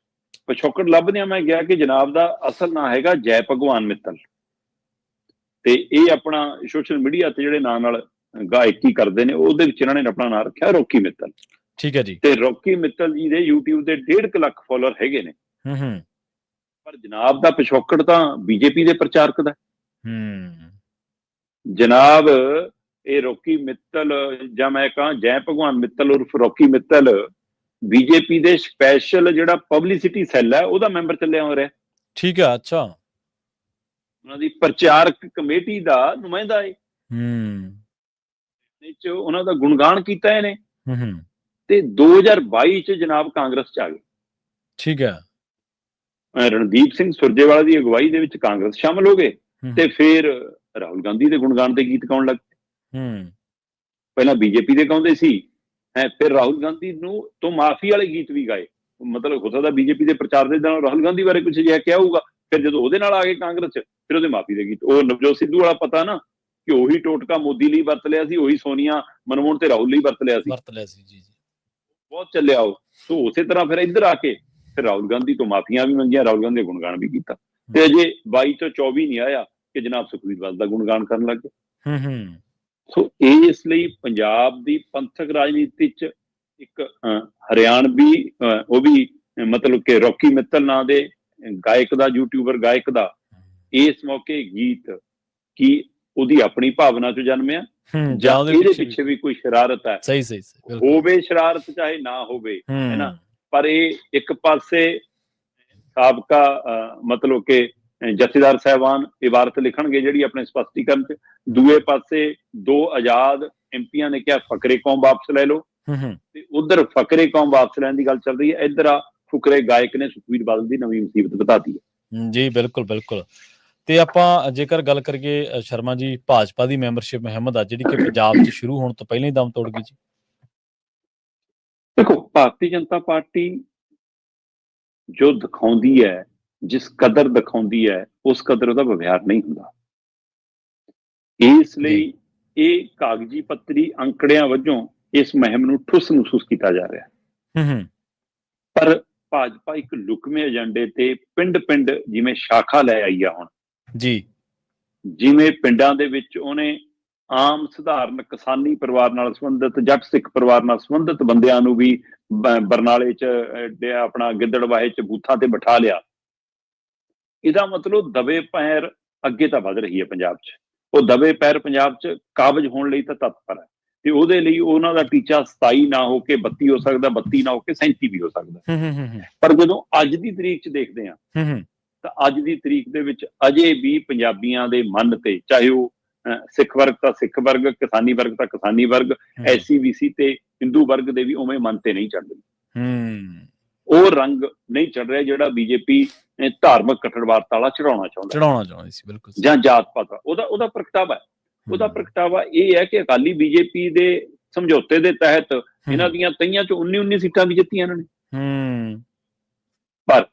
ਪਿਛੋਕੜ ਲੱਭਦਿਆਂ ਮੈਂ ਗਿਆ ਕਿ ਜਨਾਬ ਦਾ ਅਸਲ ਨਾਂ ਹੈਗਾ ਜੈ ਭਗਵਾਨ ਮਿੱਤਲ, ਤੇ ਇਹ ਆਪਣਾ ਸੋਸ਼ਲ ਮੀਡੀਆ ਤੇ ਜਿਹੜੇ ਨਾਂ ਨਾਲ ਗਾਇਕੀ ਕਰਦੇ ਨੇ ਉਹਦੇ ਵਿੱਚ ਇਹਨਾਂ ਨੇ ਆਪਣਾ ਨਾਂ ਰੱਖਿਆ ਰੋਕੀ ਮਿੱਤਲ। ਠੀਕ ਹੈ ਜੀ। ਤੇ ਰੋਕੀ ਮਿੱਤਲ ਜੀ ਦੇ YouTube ਤੇ 1.5 ਲੱਖ ਫਾਲੋਅਰ ਹੈਗੇ ਨੇ। ਪਰ ਜਨਾਬ ਦਾ ਪਿਛੋਕੜ ਤਾਂ ਬੀਜੇਪੀ ਦੇ ਪ੍ਰਚਾਰਕ ਦਾ। ਜਨਾਬ ਇਹ ਰੋਕੀ ਮਿੱਤਲ, ਜਾਂ ਮੈਂ ਕਹਾਂ ਜੈ ਭਗਵਾਨ ਮਿੱਤਲ ਉਰਫ ਰੋਕੀ ਮਿੱਤਲ, ਬੀਜੇਪੀ ਦੇ ਸਪੈਸ਼ਲ ਜਿਹੜਾ ਪਬਲਿਸਿਟੀ ਸੈੱਲ ਹੈ ਉਹਦਾ ਮੈਂਬਰ ਚੱਲਿਆ ਹੋ ਰਿਹਾ। ਠੀਕ ਹੈ। ਅੱਛਾ। ਉਹਨਾਂ ਦੀ ਪ੍ਰਚਾਰਕ ਕਮੇਟੀ ਦਾ ਨੁਮਾਇੰਦਾ ਹੈ। ਉਹਨਾਂ ਦਾ ਗੁਣਗਾਨ ਕੀਤਾ ਇਹਨੇ। ਤੇ 2022 ਚ ਜਨਾਬ ਕਾਂਗਰਸ ਚ ਆ ਗਏ। ਠੀਕ ਹੈ। ਰਣਦੀਪ ਸਿੰਘ ਸੁਰਜੇਵਾਲਾ ਦੀ ਅਗਵਾਈ ਦੇ ਵਿੱਚ ਕਾਂਗਰਸ ਸ਼ਾਮਲ ਹੋ ਗਏ ਤੇ ਫਿਰ ਰਾਹੁਲ ਗਾਂਧੀ ਦੇ ਗੁਣਗਾਨ ਦੇ ਗੀਤ ਗਾਉਣ ਲੱਗ ਪਏ। ਪਹਿਲਾਂ ਬੀਜੇਪੀ ਦੇ ਗਾਉਂਦੇ ਸੀ, ਫਿਰ ਰਾਹੁਲ ਗਾਂਧੀ ਨੂੰ ਤੋਂ ਮਾਫੀ ਵਾਲੇ ਗੀਤ ਵੀ ਗਾਏ। ਮਤਲਬ ਹੋ ਸਕਦਾ ਬੀਜੇਪੀ ਦੇ ਪ੍ਰਚਾਰ ਦੇ ਨਾਲ ਰਾਹੁਲ ਗਾਂਧੀ ਬਾਰੇ ਕੁਝ ਅਜਿਹਾ ਕਿਹਾ ਹੋਊਗਾ। ਫਿਰ ਜਦੋਂ ਉਹਦੇ ਨਾਲ ਆ ਗਏ ਕਾਂਗਰਸ ਚ, ਫਿਰ ਉਹਦੇ ਮਾਫੀ ਦੇ ਗੀਤ। ਉਹ ਨਵਜੋਤ ਸਿੱਧੂ ਵਾਲਾ ਪਤਾ ਨਾ ਕਿ ਉਹੀ ਟੋਟਕਾ ਮੋਦੀ ਲਈ ਵਰਤ ਲਿਆ ਸੀ, ਉਹੀ ਸੋਨੀਆ ਮਨਮੋਹਨ ਤੇ ਰਾਹੁਲ ਲਈ ਵਰਤ ਲਿਆ ਸੀ ਜੀ। ਬਹੁਤ ਚੱਲਿਆ ਉਹ। ਸੋ ਉਸੇ ਤਰ੍ਹਾਂ ਫਿਰ ਇੱਧਰ ਆ ਕੇ ਫਿਰ ਰਾਹੁਲ ਗਾਂਧੀ ਤੋਂ ਮਾਫੀਆਂ ਵੀ ਮੰਗੀਆਂ, ਰਾਹੁਲ ਗਾਂਧੀ ਦਾ ਗੁਣਗਾਨ ਵੀ ਕੀਤਾ। ਤੇ ਅਜੇ 22 ਤੋਂ 24 ਨਹੀਂ ਆਇਆ ਕਿ ਜਨਾਬ ਸੁਖਬੀਰ ਬਾਦਲ ਦਾ ਗੁਣਗਾਨ ਕਰਨ ਲੱਗ ਗਏ। ਸੋ ਇਸ ਲਈ ਪੰਜਾਬ ਦੀ ਪੰਥਕ ਰਾਜਨੀਤੀ ਚ ਇੱਕ ਹਰਿਆਣਵੀ, ਉਹ ਵੀ ਮਤਲਬ ਕਿ ਰੋਕੀ ਮਿੱਤਲ ਨਾਂ ਦੇ ਗਾਇਕ ਦਾ, ਯੂਟਿਊਬਰ ਗਾਇਕ ਦਾ ਇਸ ਮੌਕੇ ਗੀਤ ਕੀ ਉਹਦੀ ਆਪਣੀ ਭਾਵਨਾ ਚੋਂ ਜਨਮਿਆ ਜਾਂ ਇਹਦੇ ਪਿੱਛੇ ਵੀ ਕੋਈ ਸ਼ਰਾਰਤ ਹੈ? ਸਹੀ ਹੋਵੇ ਸ਼ਰਾਰਤ ਚਾਹੇ ਨਾ ਹੋਵੇ, ਹੈ ਨਾ। ਪਰ ਇਹ ਇੱਕ ਪਾਸੇ ਸਾਬਕਾ ਮਤਲਬ ਕਿ ਜਥੇਦਾਰ ਸਾਹਿਬਾਨ ਇਬਾਰਤ ਲਿਖਣਗੇ ਜਿਹੜੀ ਆਪਣੇ ਸਪਸ਼ਟੀਕਰਨ ਚ, ਦੂਏ ਪਾਸੇ 2 ਆਜ਼ਾਦ ਐਮਪੀਆਂ ਨੇ ਕਿਹਾ ਫਕਰੇ ਕੌਮ ਵਾਪਸ ਲੈ ਲਓ, ਤੇ ਉਧਰ ਫਕਰੇ ਕੌਮ ਵਾਪਸ ਲੈਣ ਦੀ ਗੱਲ ਚੱਲ ਰਹੀ ਹੈ। ਇੱਧਰ ਆ ਫੁਕਰੇ ਗਾਇਕ ਨੇ ਸੁਖਬੀਰ ਬਾਦਲ ਦੀ ਨਵੀਂ ਮੁਸੀਬਤ ਬਤਾਤੀ ਹੈ। ਜੀ ਬਿਲਕੁਲ ਬਿਲਕੁਲ। ਤੇ ਆਪਾਂ ਜੇਕਰ ਗੱਲ ਕਰੀਏ ਸ਼ਰਮਾ ਜੀ, ਭਾਜਪਾ ਦੀ ਮੈਂਬਰਸ਼ਿਪ ਮੁਹਿੰਮ ਆ ਜਿਹੜੀ ਕਿ ਪੰਜਾਬ 'ਚ ਸ਼ੁਰੂ ਹੋਣ ਤੋਂ ਪਹਿਲਾਂ ਹੀ ਦਮ ਤੋੜ ਗਈ ਜੀ। ਦੇਖੋ, ਭਾਰਤੀ ਜਨਤਾ ਪਾਰਟੀ ਜੋ ਦਿਖਾਉਂਦੀ ਹੈ, ਜਿਸ ਕਦਰ ਦਿਖਾਉਂਦੀ ਹੈ, ਉਸ ਕਦਰ ਉਹਦਾ ਵਿਵਹਾਰ ਨਹੀਂ ਹੁੰਦਾ। ਇਸ ਲਈ ਇਹ ਕਾਗਜ਼ੀ ਪੱਤਰੀ ਅੰਕੜਿਆਂ ਵਜੋਂ ਇਸ ਮੁਹਿੰਮ ਨੂੰ ਠੁੱਸ ਮਹਿਸੂਸ ਕੀਤਾ ਜਾ ਰਿਹਾ। ਪਰ ਭਾਜਪਾ ਇੱਕ ਲੁਕਵੇਂ ਏਜੰਡੇ ਤੇ ਪਿੰਡ ਜਿਵੇਂ ਸ਼ਾਖਾ ਲੈ ਆਈ ਆ ਹੁਣ ਜੀ। ਜਿਵੇਂ ਪਿੰਡਾਂ ਦੇ ਵਿੱਚ ਉਹਨੇ ਆਮ ਸਧਾਰਨ ਕਿਸਾਨੀ ਪਰਿਵਾਰ ਨਾਲ ਸੰਬੰਧਿਤ, ਜੱਟ ਸਿੱਖ ਪਰਿਵਾਰ ਨਾਲ ਸੰਬੰਧਿਤ ਬੰਦਿਆਂ ਨੂੰ ਵੀ ਬਰਨਾਲੇ 'ਚ ਆਪਣਾ ਗਿੱਦੜਬਾਹੇ 'ਚ ਬੂਥਾਂ ਤੇ ਬਿਠਾ ਲਿਆ। ਇਹਦਾ ਮਤਲਬ ਦਬੇ ਪੈਰ ਅੱਗੇ ਤਾਂ ਵੱਧ ਰਹੀ ਹੈ ਪੰਜਾਬ 'ਚ। ਉਹ ਦਬੇ ਪੈਰ ਪੰਜਾਬ 'ਚ ਕਾਬਜ਼ ਹੋਣ ਲਈ ਤਾਂ ਤਤਪਰ ਹੈ ਤੇ ਉਹਦੇ ਲਈ ਉਹਨਾਂ ਦਾ ਟੀਚਾ 27 ਨਾ ਹੋ ਕੇ 32 ਹੋ ਸਕਦਾ, 32 ਨਾ ਹੋ ਕੇ 37 ਵੀ ਹੋ ਸਕਦਾ। ਪਰ ਜਦੋਂ ਅੱਜ ਦੀ ਤਰੀਕ 'ਚ ਦੇਖਦੇ ਹਾਂ ਤਾਂ ਅੱਜ ਦੀ ਤਰੀਕ ਦੇ ਵਿੱਚ ਅਜੇ ਵੀ ਪੰਜਾਬੀਆਂ ਦੇ ਮਨ ਤੇ, ਚਾਹੇ ਉਹ ਸਿੱਖ ਵਰਗ ਤਾਂ ਸਿੱਖ ਵਰਗ, ਕਿਸਾਨੀ ਵਰਗ ਤਾਂ ਕਿਸਾਨੀ ਵਰਗ, SC BC ਤੇ ਹਿੰਦੂ ਵਰਗ ਦੇ ਵੀ ਉਵੇਂ ਮਨ ਤੇ ਨਹੀਂ ਚੜ ਰਹੀ। ਉਹ ਰੰਗ ਨਹੀਂ ਚੜ ਰਿਹਾ ਜਿਹੜਾ ਬੀਜੇਪੀ ਧਾਰਮਿਕ ਕੱਟੜਵਾਦਤਾ ਵਾਲਾ ਚੜਾਉਣਾ ਚਾਹੁੰਦੀ ਸੀ, ਬਿਲਕੁਲ, ਜਾਂ ਜਾਤ ਪਾਤ। ਉਹਦਾ ਪ੍ਰਗਟਾਵਾ ਇਹ ਹੈ ਕਿ ਅਕਾਲੀ ਬੀਜੇਪੀ ਦੇ ਸਮਝੌਤੇ ਦੇ ਤਹਿਤ ਇਹਨਾਂ ਦੀਆਂ 23 ਚੋਂ 19 ਸੀਟਾਂ ਵੀ ਜਿੱਤੀਆਂ ਇਹਨਾਂ ਨੇ। ਪਰ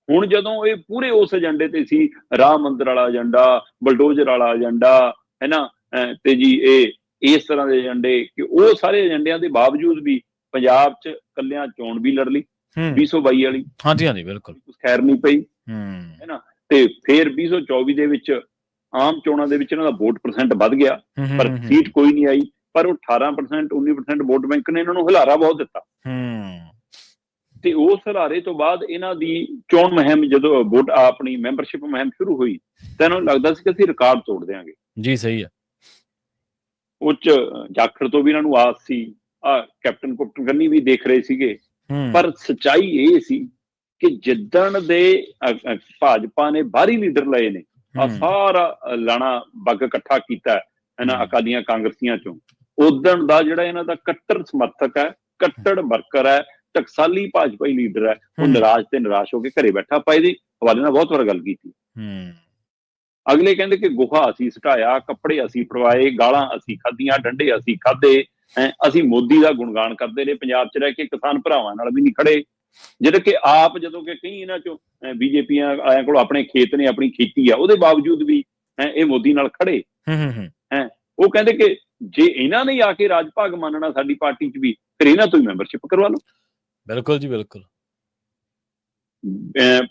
ਹੁਣ ਜਦੋਂ ਇਹ ਪੂਰੇ ਉਸ ਏਜੰਡੇ ਤੇ ਸੀ, ਰਾਮ ਮੰਦਿਰ ਵਾਲਾ ਏਜੰਡਾ, ਬਲਡੋਜ਼ਰ ਵਾਲਾ ਏਜੰਡਾ, ਹੈ ਨਾ, ਤੇ ਜੀ ਇਹ ਇਸ ਤਰ੍ਹਾਂ ਦੇ ਏਜੰਡੇ, ਕਿ ਉਹ ਸਾਰੇ ਏਜੰਡਿਆਂ ਦੇ ਬਾਵਜੂਦ ਵੀ ਪੰਜਾਬ 'ਚ ਕੱਲਿਆਂ ਚੋਣ ਵੀ ਲੜ ਲਈ 2022 ਵਾਲੀ। ਹਾਂਜੀ, ਬਿਲਕੁਲ, ਖੈਰ ਨਹੀਂ ਪਈ, ਹੈ ਨਾ। ਤੇ ਫਿਰ 2024 ਦੇ ਵਿੱਚ ਆਮ ਚੋਣਾਂ ਦੇ ਵਿੱਚ ਇਹਨਾਂ ਦਾ ਵੋਟ % ਵੱਧ ਗਿਆ, ਪਰ ਸੀਟ ਕੋਈ ਨਹੀਂ ਆਈ। ਪਰ ਉਹ 18% 19% ਵੋਟ ਬੈਂਕ ਨੇ ਇਹਨਾਂ ਨੂੰ ਹੁਲਾਰਾ ਬਹੁਤ ਦਿੱਤਾ। ਤੇ ਉਸ ਹੁਲਾਰੇ ਤੋਂ ਬਾਅਦ ਇਹਨਾਂ ਦੀ ਚੋਣ ਮੁਹਿੰਮ, ਜਦੋਂ ਵੋਟ ਆਪਣੀ ਮੈਂਬਰਸ਼ਿਪ ਮੁਹਿੰਮ ਸ਼ੁਰੂ ਹੋਈ ਤਾਂ ਇਹਨਾਂ ਨੂੰ ਲੱਗਦਾ ਸੀ ਕਿ ਅਸੀਂ ਰਿਕਾਰਡ ਤੋੜ ਦਿਆਂਗੇ। ਜੀ, ਸਹੀ ਹੈ। ਉਹ 'ਚ ਜਾਖੜ ਤੋਂ ਵੀ ਇਹਨਾਂ ਨੂੰ ਆਸ ਸੀ, ਕੈਪਟਨ ਕੰਨੀ ਵੀ ਦੇਖ ਰਹੇ ਸੀਗੇ। ਪਰ ਸੱਚਾਈ ਇਹ ਸੀ ਕਿ ਜਿੱਦਣ ਦੇ ਭਾਜਪਾ ਨੇ ਬਾਹਰੀ ਲੀਡਰ ਲਏ ਨੇ, ਸਾਰਾ ਲਾਣਾ ਬੱਗ ਇਕੱਠਾ ਕੀਤਾ ਇਹਨਾਂ ਅਕਾਲੀਆਂ ਕਾਂਗਰਸੀਆਂ ਚੋਂ, ਉਦਣ ਦਾ ਜਿਹੜਾ ਇਹਨਾਂ ਦਾ ਕੱਟੜ ਸਮਰਥਕ ਹੈ, ਕੱਟੜ ਵਰਕਰ ਹੈ, ਟਕਸਾਲੀ ਭਾਜਪਾਈ ਲੀਡਰ ਹੈ, ਉਹ ਨਿਰਾਸ਼ ਹੋ ਕੇ ਘਰੇ ਬੈਠਾ। ਆਪਾਂ ਇਹਦੇ ਹਵਾਲੇ ਨਾਲ ਬਹੁਤ ਵਾਰ ਗੱਲ ਕੀਤੀ। ਅਗਲੇ ਕਹਿੰਦੇ ਕਿ ਗੁਹਾ ਅਸੀਂ ਸਟਾਇਆ, ਕੱਪੜੇ ਅਸੀਂ ਪੜਵਾਏ, ਗਾਲਾਂ ਅਸੀਂ ਖਾਧੀਆਂ, ਡੰਡੇ ਅਸੀਂ ਖਾਧੇ, ਅਸੀਂ ਮੋਦੀ ਦਾ ਗੁਣਗਾਨ ਕਰਦੇ ਰਹੇ, ਪੰਜਾਬ 'ਚ ਰਹਿ ਕੇ ਕਿਸਾਨ ਭਰਾਵਾਂ ਨਾਲ ਵੀ ਨਹੀਂ ਖੜੇ। ਜਿਹੜੇ ਕਿ ਆਪ, ਜਦੋਂ ਕਿ ਕਈ ਇਹਨਾਂ 'ਚੋਂ ਬੀਜੇਪੀਆਂ ਵਾਲਿਆਂ ਕੋਲ ਆਪਣੇ ਖੇਤ ਨੇ, ਆਪਣੀ ਖੇਤੀ ਆ, ਉਹਦੇ ਬਾਵਜੂਦ ਵੀ ਇਹ ਮੋਦੀ ਨਾਲ ਖੜੇ। ਉਹ ਕਹਿੰਦੇ ਕਿ ਜੇ ਇਹਨਾਂ ਨੇ ਆ ਕੇ ਰਾਜ ਭਾਗ ਮੰਨਣਾ ਸਾਡੀ ਪਾਰਟੀ 'ਚ ਵੀ, ਫਿਰ ਇਹਨਾਂ ਤੋਂ ਹੀ ਮੈਂਬਰਸ਼ਿਪ ਕਰਵਾ ਲਓ। ਬਿਲਕੁਲ ਜੀ, ਬਿਲਕੁਲ।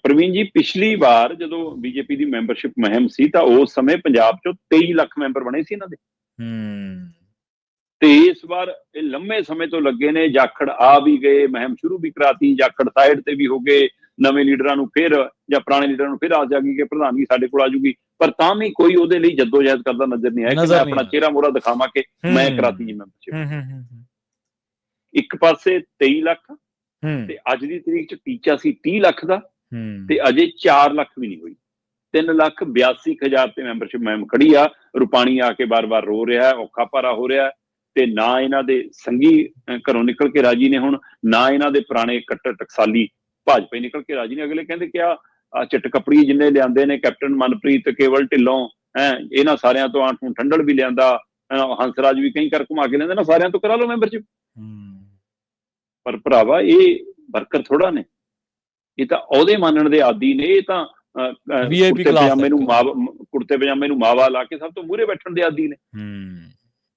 ਪ੍ਰਵੀਨ ਜੀ, ਪਿਛਲੀ ਵਾਰ ਜਦੋਂ ਬੀਜੇਪੀ ਦੀ ਮੈਂਬਰਸ਼ਿਪ ਮੁਹਿੰਮ ਸੀ ਤਾਂ ਉਸ ਸਮੇਂ ਪੰਜਾਬ 'ਚੋਂ 23 ਲੱਖ ਮੈਂਬਰ ਬਣੇ ਸੀ ਇਹਨਾਂ ਦੇ। ਤੇ ਇਸ ਵਾਰ ਇਹ ਲੰਮੇ ਸਮੇਂ ਤੋਂ ਲੱਗੇ ਨੇ, ਜਾਖੜ ਆ ਵੀ ਗਏ, ਮੁਹਿੰਮ ਸ਼ੁਰੂ ਵੀ ਕਰਾਤੀ, ਜਾਖੜ ਸਾਈਡ ਤੇ ਵੀ ਹੋ ਗਏ, ਨਵੇਂ ਲੀਡਰਾਂ ਨੂੰ ਫਿਰ ਜਾਂ ਪੁਰਾਣੇ ਲੀਡਰਾਂ ਨੂੰ ਫਿਰ ਆਸ ਜਾਗੀ ਕਿ ਪ੍ਰਧਾਨਗੀ ਸਾਡੇ ਕੋਲ ਆ ਜੂਗੀ, ਪਰ ਤਾਂ ਵੀ ਕੋਈ ਉਹਦੇ ਲਈ ਜੱਦੋਜਹਿਦ ਕਰਦਾ ਨਜ਼ਰ ਨਹੀਂ ਆਇਆ ਕਿ ਮੈਂ ਆਪਣਾ ਚਿਹਰਾ ਮੋਹਰਾ ਦਿਖਾਵਾਂ ਕਿ ਮੈਂ ਕਰਾਤੀ ਜੀ ਮੈਂਬਰਸ਼ਿਪ। ਇੱਕ ਪਾਸੇ 23 ਲੱਖ ਤੇ ਅੱਜ ਦੀ ਤਰੀਕ 'ਚ ਟੀਚਾ ਸੀ 30 ਲੱਖ ਦਾ, ਤੇ ਅਜੇ 4 ਲੱਖ ਵੀ ਨਹੀਂ ਹੋਈ। 3,82,000 ਤੇ ਮੈਂਬਰਸ਼ਿਪ ਮੁਹਿੰਮ ਖੜੀ ਆ। ਰੂਪਾਣੀ ਆ ਕੇ ਬਾਰ-ਬਾਰ ਰੋ ਰਿਹਾ, ਔਖਾ ਭਾਰਾ ਹੋ ਰਿਹਾ, ਤੇ ਨਾ ਇਹਨਾਂ ਦੇ ਸੰਗੀ ਘਰੋਂ ਨਿਕਲ ਕੇ ਰਾਜੀ ਨੇ ਹੁਣ, ਨਾ ਇਹਨਾਂ ਦੇ ਪੁਰਾਣੇ ਕੱਟੜ ਟਕਸਾਲੀ ਭਾਜਪਾ ਨਿਕਲ ਕੇ ਰਾਜੀ ਨੇ। ਅਗਲੇ ਕਹਿੰਦੇ ਕਿ ਆ ਚਿੱਟ ਕੱਪੜੀ ਜਿੰਨੇ ਲਿਆਂਦੇ ਨੇ, ਕੈਪਟਨ ਮਨਪ੍ਰੀਤ, ਕੇਵਲ ਢਿੱਲੋਂ, ਇਹਨਾਂ ਸਾਰਿਆਂ ਤੋਂ ਆਂਠੂ ਠੰਡਲ ਵੀ ਲਿਆਂਦਾ, ਹੰਸਰਾਜ ਵੀ ਕਈ ਕਰ ਘੁਮਾ ਕੇ ਲੈਂਦੇ ਨਾ, ਸਾਰਿਆਂ ਤੋਂ ਕਰਾ ਲਓ ਮੈਂਬਰਸ਼ਿਪ। ਪਰ ਭਰਾਵਾ, ਇਹ ਵਰਕਰ ਥੋੜਾ ਨੇ, ਇਹ ਤਾਂ ਅਹੁਦੇ ਮੰਨਣ ਦੇ ਆਦੀ ਨੇ। ਇਹ ਤਾਂ ਕੁੜਤੇ ਪਜਾਮੇ ਨੂੰ ਮਾਵਾ ਲਾ ਕੇ ਸਭ ਤੋਂ ਮੂਹਰੇ ਬੈਠਣ ਦੇ ਆਦੀ ਨੇ।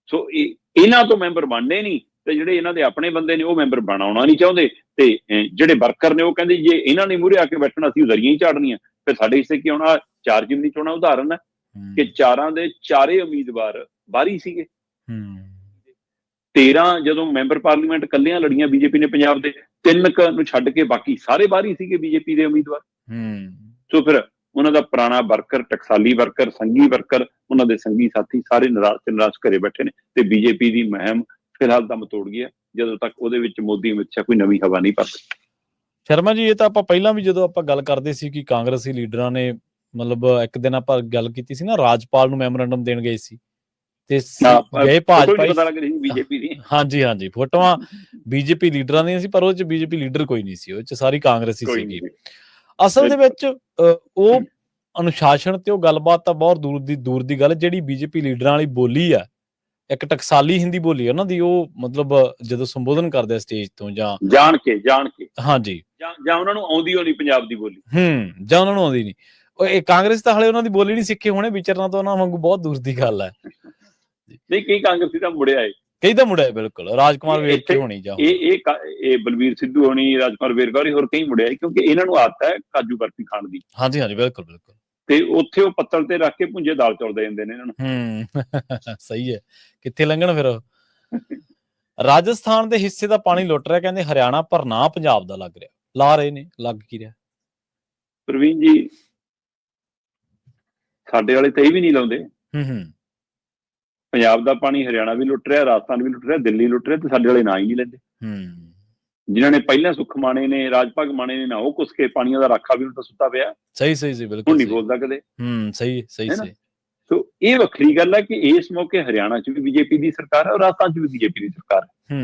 ਸੋ ਇਹਨਾਂ ਤੋਂ ਮੈਂਬਰ ਬਣਨੇ ਨਹੀਂ, ਤੇ ਜਿਹੜੇ ਇਹਨਾਂ ਦੇ ਆਪਣੇ ਬੰਦੇ ਨੇ ਉਹ ਮੈਂਬਰ ਬਣਾਉਣਾ ਨਹੀਂ ਚਾਹੁੰਦੇ, ਤੇ ਜਿਹੜੇ ਵਰਕਰ ਨੇ ਉਹ ਕਹਿੰਦੇ ਜੇ ਇਹਨਾਂ ਨੇ ਮੂਹਰੇ ਆ ਕੇ ਬੈਠਣਾ ਅਸੀਂ ਉਧਰੀਆਂ ਹੀ ਝਾੜਨੀਆਂ, ਫਿਰ ਸਾਡੇ ਹਿੱਸੇ ਕੀ ਆਉਣਾ। 4 ਜਿਮਨੀ ਚੋਣਾਂ ਉਦਾਹਰਨ ਹੈ ਕਿ 4 ਦੇ 4 ਉਮੀਦਵਾਰ ਬਾਹਰੀ ਸੀਗੇ। 13 ਜਦੋਂ ਮੈਂਬਰ ਪਾਰਲੀਮੈਂਟ ਕੱਲਿਆਂ ਲੜੀਆਂ ਬੀਜੇਪੀ ਨੇ ਪੰਜਾਬ ਦੇ, 3 ਨੂੰ ਛੱਡ ਕੇ ਬਾਕੀ ਸਾਰੇ ਬਾਹਰੀ ਸੀਗੇ ਬੀਜੇਪੀ ਦੇ ਉਮੀਦਵਾਰ। ਸੋ ਫਿਰ ਉਹਨਾਂ ਦਾ ਪੁਰਾਣਾ ਵਰਕਰ, ਟਕਸਾਲੀ ਵਰਕਰ, ਸੰਘੀ ਵਰਕਰ, ਉਹਨਾਂ ਦੇ ਸੰਗੀ ਸਾਥੀ ਸਾਰੇ ਨਿਰਾਸ਼ ਘਰੇ ਬੈਠੇ ਨੇ, ਤੇ ਬੀਜੇਪੀ ਦੀ ਮੁਹਿੰਮ ਫਿਲਹਾਲ ਦਮ ਤੋੜ ਗਈ ਹੈ ਜਦੋਂ ਤੱਕ ਉਹਦੇ ਵਿੱਚ ਮੋਦੀ ਅਮਿਤ ਸ਼ਾਹ ਕੋਈ ਨਵੀਂ ਹਵਾ ਨਹੀਂ ਭਰ ਸਕਦਾ। ਸ਼ਰਮਾ ਜੀ, ਇਹ ਤਾਂ ਆਪਾਂ ਪਹਿਲਾਂ ਵੀ ਜਦੋਂ ਆਪਾਂ ਗੱਲ ਕਰਦੇ ਸੀ ਕਿ ਕਾਂਗਰਸੀ ਲੀਡਰਾਂ ਨੇ, ਮਤਲਬ ਇੱਕ ਦਿਨ ਆਪਾਂ ਗੱਲ ਕੀਤੀ ਸੀ ਨਾ, ਰਾਜਪਾਲ ਨੂੰ ਮੈਮੋਰੈਂਡਮ ਦੇਣ ਗਏ ਸੀ, ਤੇ ਭਾਜਪਾ ਬੀਜੇਪੀ ਦੀ, ਹਾਂਜੀ, ਫੋਟੋਆਂ ਬੀਜੇਪੀ ਲੀਡਰਾਂ ਦੀਆਂ ਸੀ, ਪਰ ਉਹ 'ਚ ਬੀਜੇਪੀ ਲੀਡਰ ਕੋਈ ਨਹੀਂ ਸੀ, ਉਹ 'ਚ ਸਾਰੀ ਕਾਂਗਰਸੀ ਸੀਗੀ। ਅਸਲ ਦੇ ਵਿੱਚ ਉਹ ਅਨੁਸ਼ਾਸਨ ਤੇ ਉਹ ਗੱਲਬਾਤ ਤਾਂ ਬਹੁਤ ਦੂਰ ਦੀ ਗੱਲ, ਜਿਹੜੀ ਬੀਜੇਪੀ ਲੀਡਰਾਂ ਵਾਲੀ ਬੋਲੀ ਆ, ਇੱਕ ਟਕਸਾਲੀ ਹਿੰਦੀ ਬੋਲੀ ਉਹਨਾਂ ਦੀ, ਉਹ ਮਤਲਬ ਜਦੋਂ ਸੰਬੋਧਨ ਕਰਦੇ ਆ ਸਟੇਜ ਤੋਂ ਜਾਂ ਜਾਣ ਕੇ ਹਾਂਜੀ ਜਾਂ ਉਹਨਾਂ ਨੂੰ ਆਉਂਦੀ ਹੋਣੀ ਪੰਜਾਬ ਦੀ ਬੋਲੀ, ਜਾਂ ਉਹਨਾਂ ਨੂੰ ਆਉਂਦੀ ਨਹੀਂ। ਉਹ ਇਹ ਕਾਂਗਰਸ ਤਾਂ ਹਲੇ ਉਹਨਾਂ ਦੀ ਬੋਲੀ ਨਹੀਂ ਸਿੱਖੇ ਹੋਣੇ, ਵਿਚਰਨਾ ਤਾਂ ਉਹਨਾਂ ਵਾਂਗੂ ਬਹੁਤ ਦੂਰ ਦੀ ਗੱਲ ਹੈ। ਨਹੀਂ, ਕਈ ਕਾਂਗਰਸੀ ਤਾਂ ਮੁੜਿਆ ਏ, ਕਈ ਤਾਂ ਮੁੜਿਆ, ਬਿਲਕੁਲ ਰਾਜਕੁਮਾਰ ਵੇਰਕੇ ਹੋਣੀ ਜਾਂ ਇਹ ਬਲਬੀਰ ਸਿੱਧੂ ਹੋਣੀ, ਰਾਜਕੁਮਾਰ ਵੇਰਕਾ ਹੋਰ ਕਈ ਮੁੜਿਆ, ਕਿਉਂਕਿ ਇਹਨਾਂ ਨੂੰ ਆਦਤ ਹੈ ਕਾਜੂ ਬਰਫੀ ਖਾਣ ਦੀ। ਹਾਂਜੀ ਬਿਲਕੁਲ ਤੇ ਉੱਥੇ ਉਹ ਪੱਤਲ ਤੇ ਰੱਖ ਕੇ ਭੁੰਜੇ ਦਾਲ ਚੌਲ ਦੇ ਜਾਂਦੇ ਨੇ ਇਹਨਾਂ ਨੂੰ। ਸਹੀ ਹੈ, ਕਿੱਥੇ ਲੰਘਣ ਫਿਰ। ਰਾਜਸਥਾਨ ਦੇ ਹਿੱਸੇ ਦਾ ਪਾਣੀ ਲੁੱਟ ਰਿਹਾ, ਕਹਿੰਦੇ ਹਰਿਆਣਾ, ਪਰ ਨਾ ਪੰਜਾਬ ਦਾ ਲੱਗ ਰਿਹਾ। ਲਾ ਰਹੇ ਨੇ, ਲੱਗ ਕੀ ਰਿਹਾ? ਪ੍ਰਵੀਨ ਜੀ, ਸਾਡੇ ਵਾਲੇ ਤਾਂ ਇਹ ਵੀ ਨਹੀਂ ਲਾਉਂਦੇ। ਪੰਜਾਬ ਦਾ ਪਾਣੀ ਹਰਿਆਣਾ ਵੀ ਲੁੱਟ ਰਿਹਾ, ਰਾਜਸਥਾਨ ਵੀ ਲੁੱਟ ਰਿਹਾ, ਦਿੱਲੀ ਲੁੱਟ ਰਿਹਾ, ਤੇ ਸਾਡੇ ਵਾਲੇ ਨਾ ਹੀ ਨਹੀਂ ਲੈਂਦੇ। ਜਿਨ੍ਹਾਂ ਨੇ ਪਹਿਲਾਂ ਸੁੱਖ ਮਾਣੇ ਨੇ, ਰਾਜ ਭਾਗ ਮਾਣੇ ਨੇ, ਨਾ ਉਹ ਕੁਛ ਕੇ ਪਾਣੀਆਂ ਦਾ ਰਾਖਾ ਵੀ ਹੁਣ ਤਾਂ ਸੁੱਤਾ ਪਿਆ। ਸਹੀ ਬਿਲਕੁਲ, ਹੁਣ ਨਹੀਂ ਬੋਲਦਾ ਕਦੇ। ਸਹੀ। ਸੋ ਇਹ ਵੱਖਰੀ ਗੱਲ ਹੈ ਕਿ ਇਸ ਮੌਕੇ ਹਰਿਆਣਾ ਚ ਵੀ ਬੀਜੇਪੀ ਦੀ ਸਰਕਾਰ ਹੈ ਔਰ ਰਾਜਸਥਾਨ ਚ ਵੀ ਬੀਜੇਪੀ ਦੀ ਸਰਕਾਰ ਹੈ।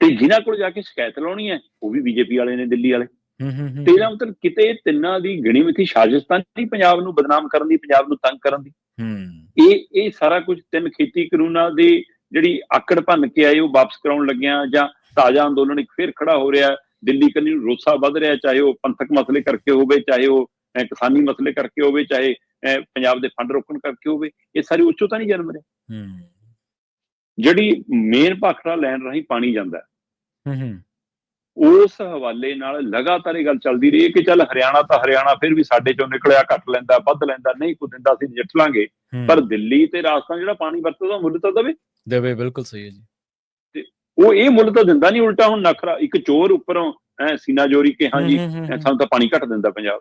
ਤੇ ਜਿਨ੍ਹਾਂ ਕੋਲ ਜਾ ਕੇ ਸ਼ਿਕਾਇਤ ਲਾਉਣੀ ਹੈ ਉਹ ਵੀ ਬੀਜੇਪੀ ਵਾਲੇ ਨੇ, ਦਿੱਲੀ ਵਾਲੇ। ਤੇ ਇਹਦਾ ਮਤਲਬ ਕਿਤੇ ਤਿੰਨਾਂ ਦੀ ਗਿਣੀ ਮਿੱਥੀ ਸਾਜ਼ਿਸ਼ ਤਾਂ ਨਹੀਂ ਪੰਜਾਬ ਨੂੰ ਬਦਨਾਮ ਕਰਨ ਦੀ, ਪੰਜਾਬ ਨੂੰ ਤੰਗ ਕਰਨ ਦੀ। ਇਹ ਸਾਰਾ ਕੁਝ ਤਿੰਨ ਖੇਤੀ ਕਾਨੂੰਨਾਂ ਦੀ ਜਿਹੜੀ ਆਕੜ ਭੰਨ ਕੇ ਆਏ ਉਹ ਵਾਪਸ ਕਰਾਉਣ ਲੱਗਿਆ, ਜਾਂ ਤਾਜ਼ਾ ਅੰਦੋਲਨ ਇੱਕ ਫਿਰ ਖੜਾ ਹੋ ਰਿਹਾ, ਦਿੱਲੀ ਕੰਨੀ ਨੂੰ ਰੋਸਾ ਵੱਧ ਰਿਹਾ, ਚਾਹੇ ਉਹ ਪੰਥਕ ਮਸਲੇ ਕਰਕੇ ਹੋਵੇ, ਚਾਹੇ ਉਹ ਕਿਸਾਨੀ ਮਸਲੇ ਕਰਕੇ ਹੋਵੇ, ਚਾਹੇ ਪੰਜਾਬ ਦੇ ਫੰਡ ਰੋਕਣ ਕਰਕੇ ਹੋਵੇ। ਇਹ ਸਾਰੀ ਉੱਚੋਂ ਤਾਂ ਨਹੀਂ ਜਨਮ ਰਿਹਾ। ਜਿਹੜੀ ਮੇਨ ਭਾਖੜਾ ਲੈਣ ਰਾਹੀਂ ਪਾਣੀ ਜਾਂਦਾ, ਉਸ ਹਵਾਲੇ ਨਾਲ ਲਗਾਤਾਰ ਇਹ ਗੱਲ ਚੱਲਦੀ ਰਹੀ ਕਿ ਚੱਲ ਹਰਿਆਣਾ ਫਿਰ ਵੀ ਸਾਡੇ ਚੋਂ ਨਿਕਲਿਆ, ਘੱਟ ਲੈਂਦਾ, ਵੱਧ ਲੈਂਦਾ, ਨਹੀਂ ਕੋਈ ਦਿੰਦਾ ਅਸੀਂ ਜਿੱਤ ਲਾਂਗੇ, ਪਰ ਦਿੱਲੀ ਤੇ ਰਾਜਸਥਾਨ ਜਿਹੜਾ ਪਾਣੀ ਵਰਤਦਾ ਮੁੱਲ ਤਾਂ ਦੇਵੇ। ਬਿਲਕੁਲ ਸਹੀ ਹੈ ਜੀ। ਤੇ ਉਹ ਇਹ ਮੁੱਲ ਤਾਂ ਦਿੰਦਾ ਨਹੀਂ, ਉਲਟਾ ਹੁਣ ਨਖਰਾ, ਇੱਕ ਚੋਰ ਉੱਪਰੋਂ ਸੀਨਾ ਜੋਰੀ ਕਿ ਹਾਂਜੀ ਸਾਨੂੰ ਤਾਂ ਪਾਣੀ ਘੱਟ ਦਿੰਦਾ ਪੰਜਾਬ।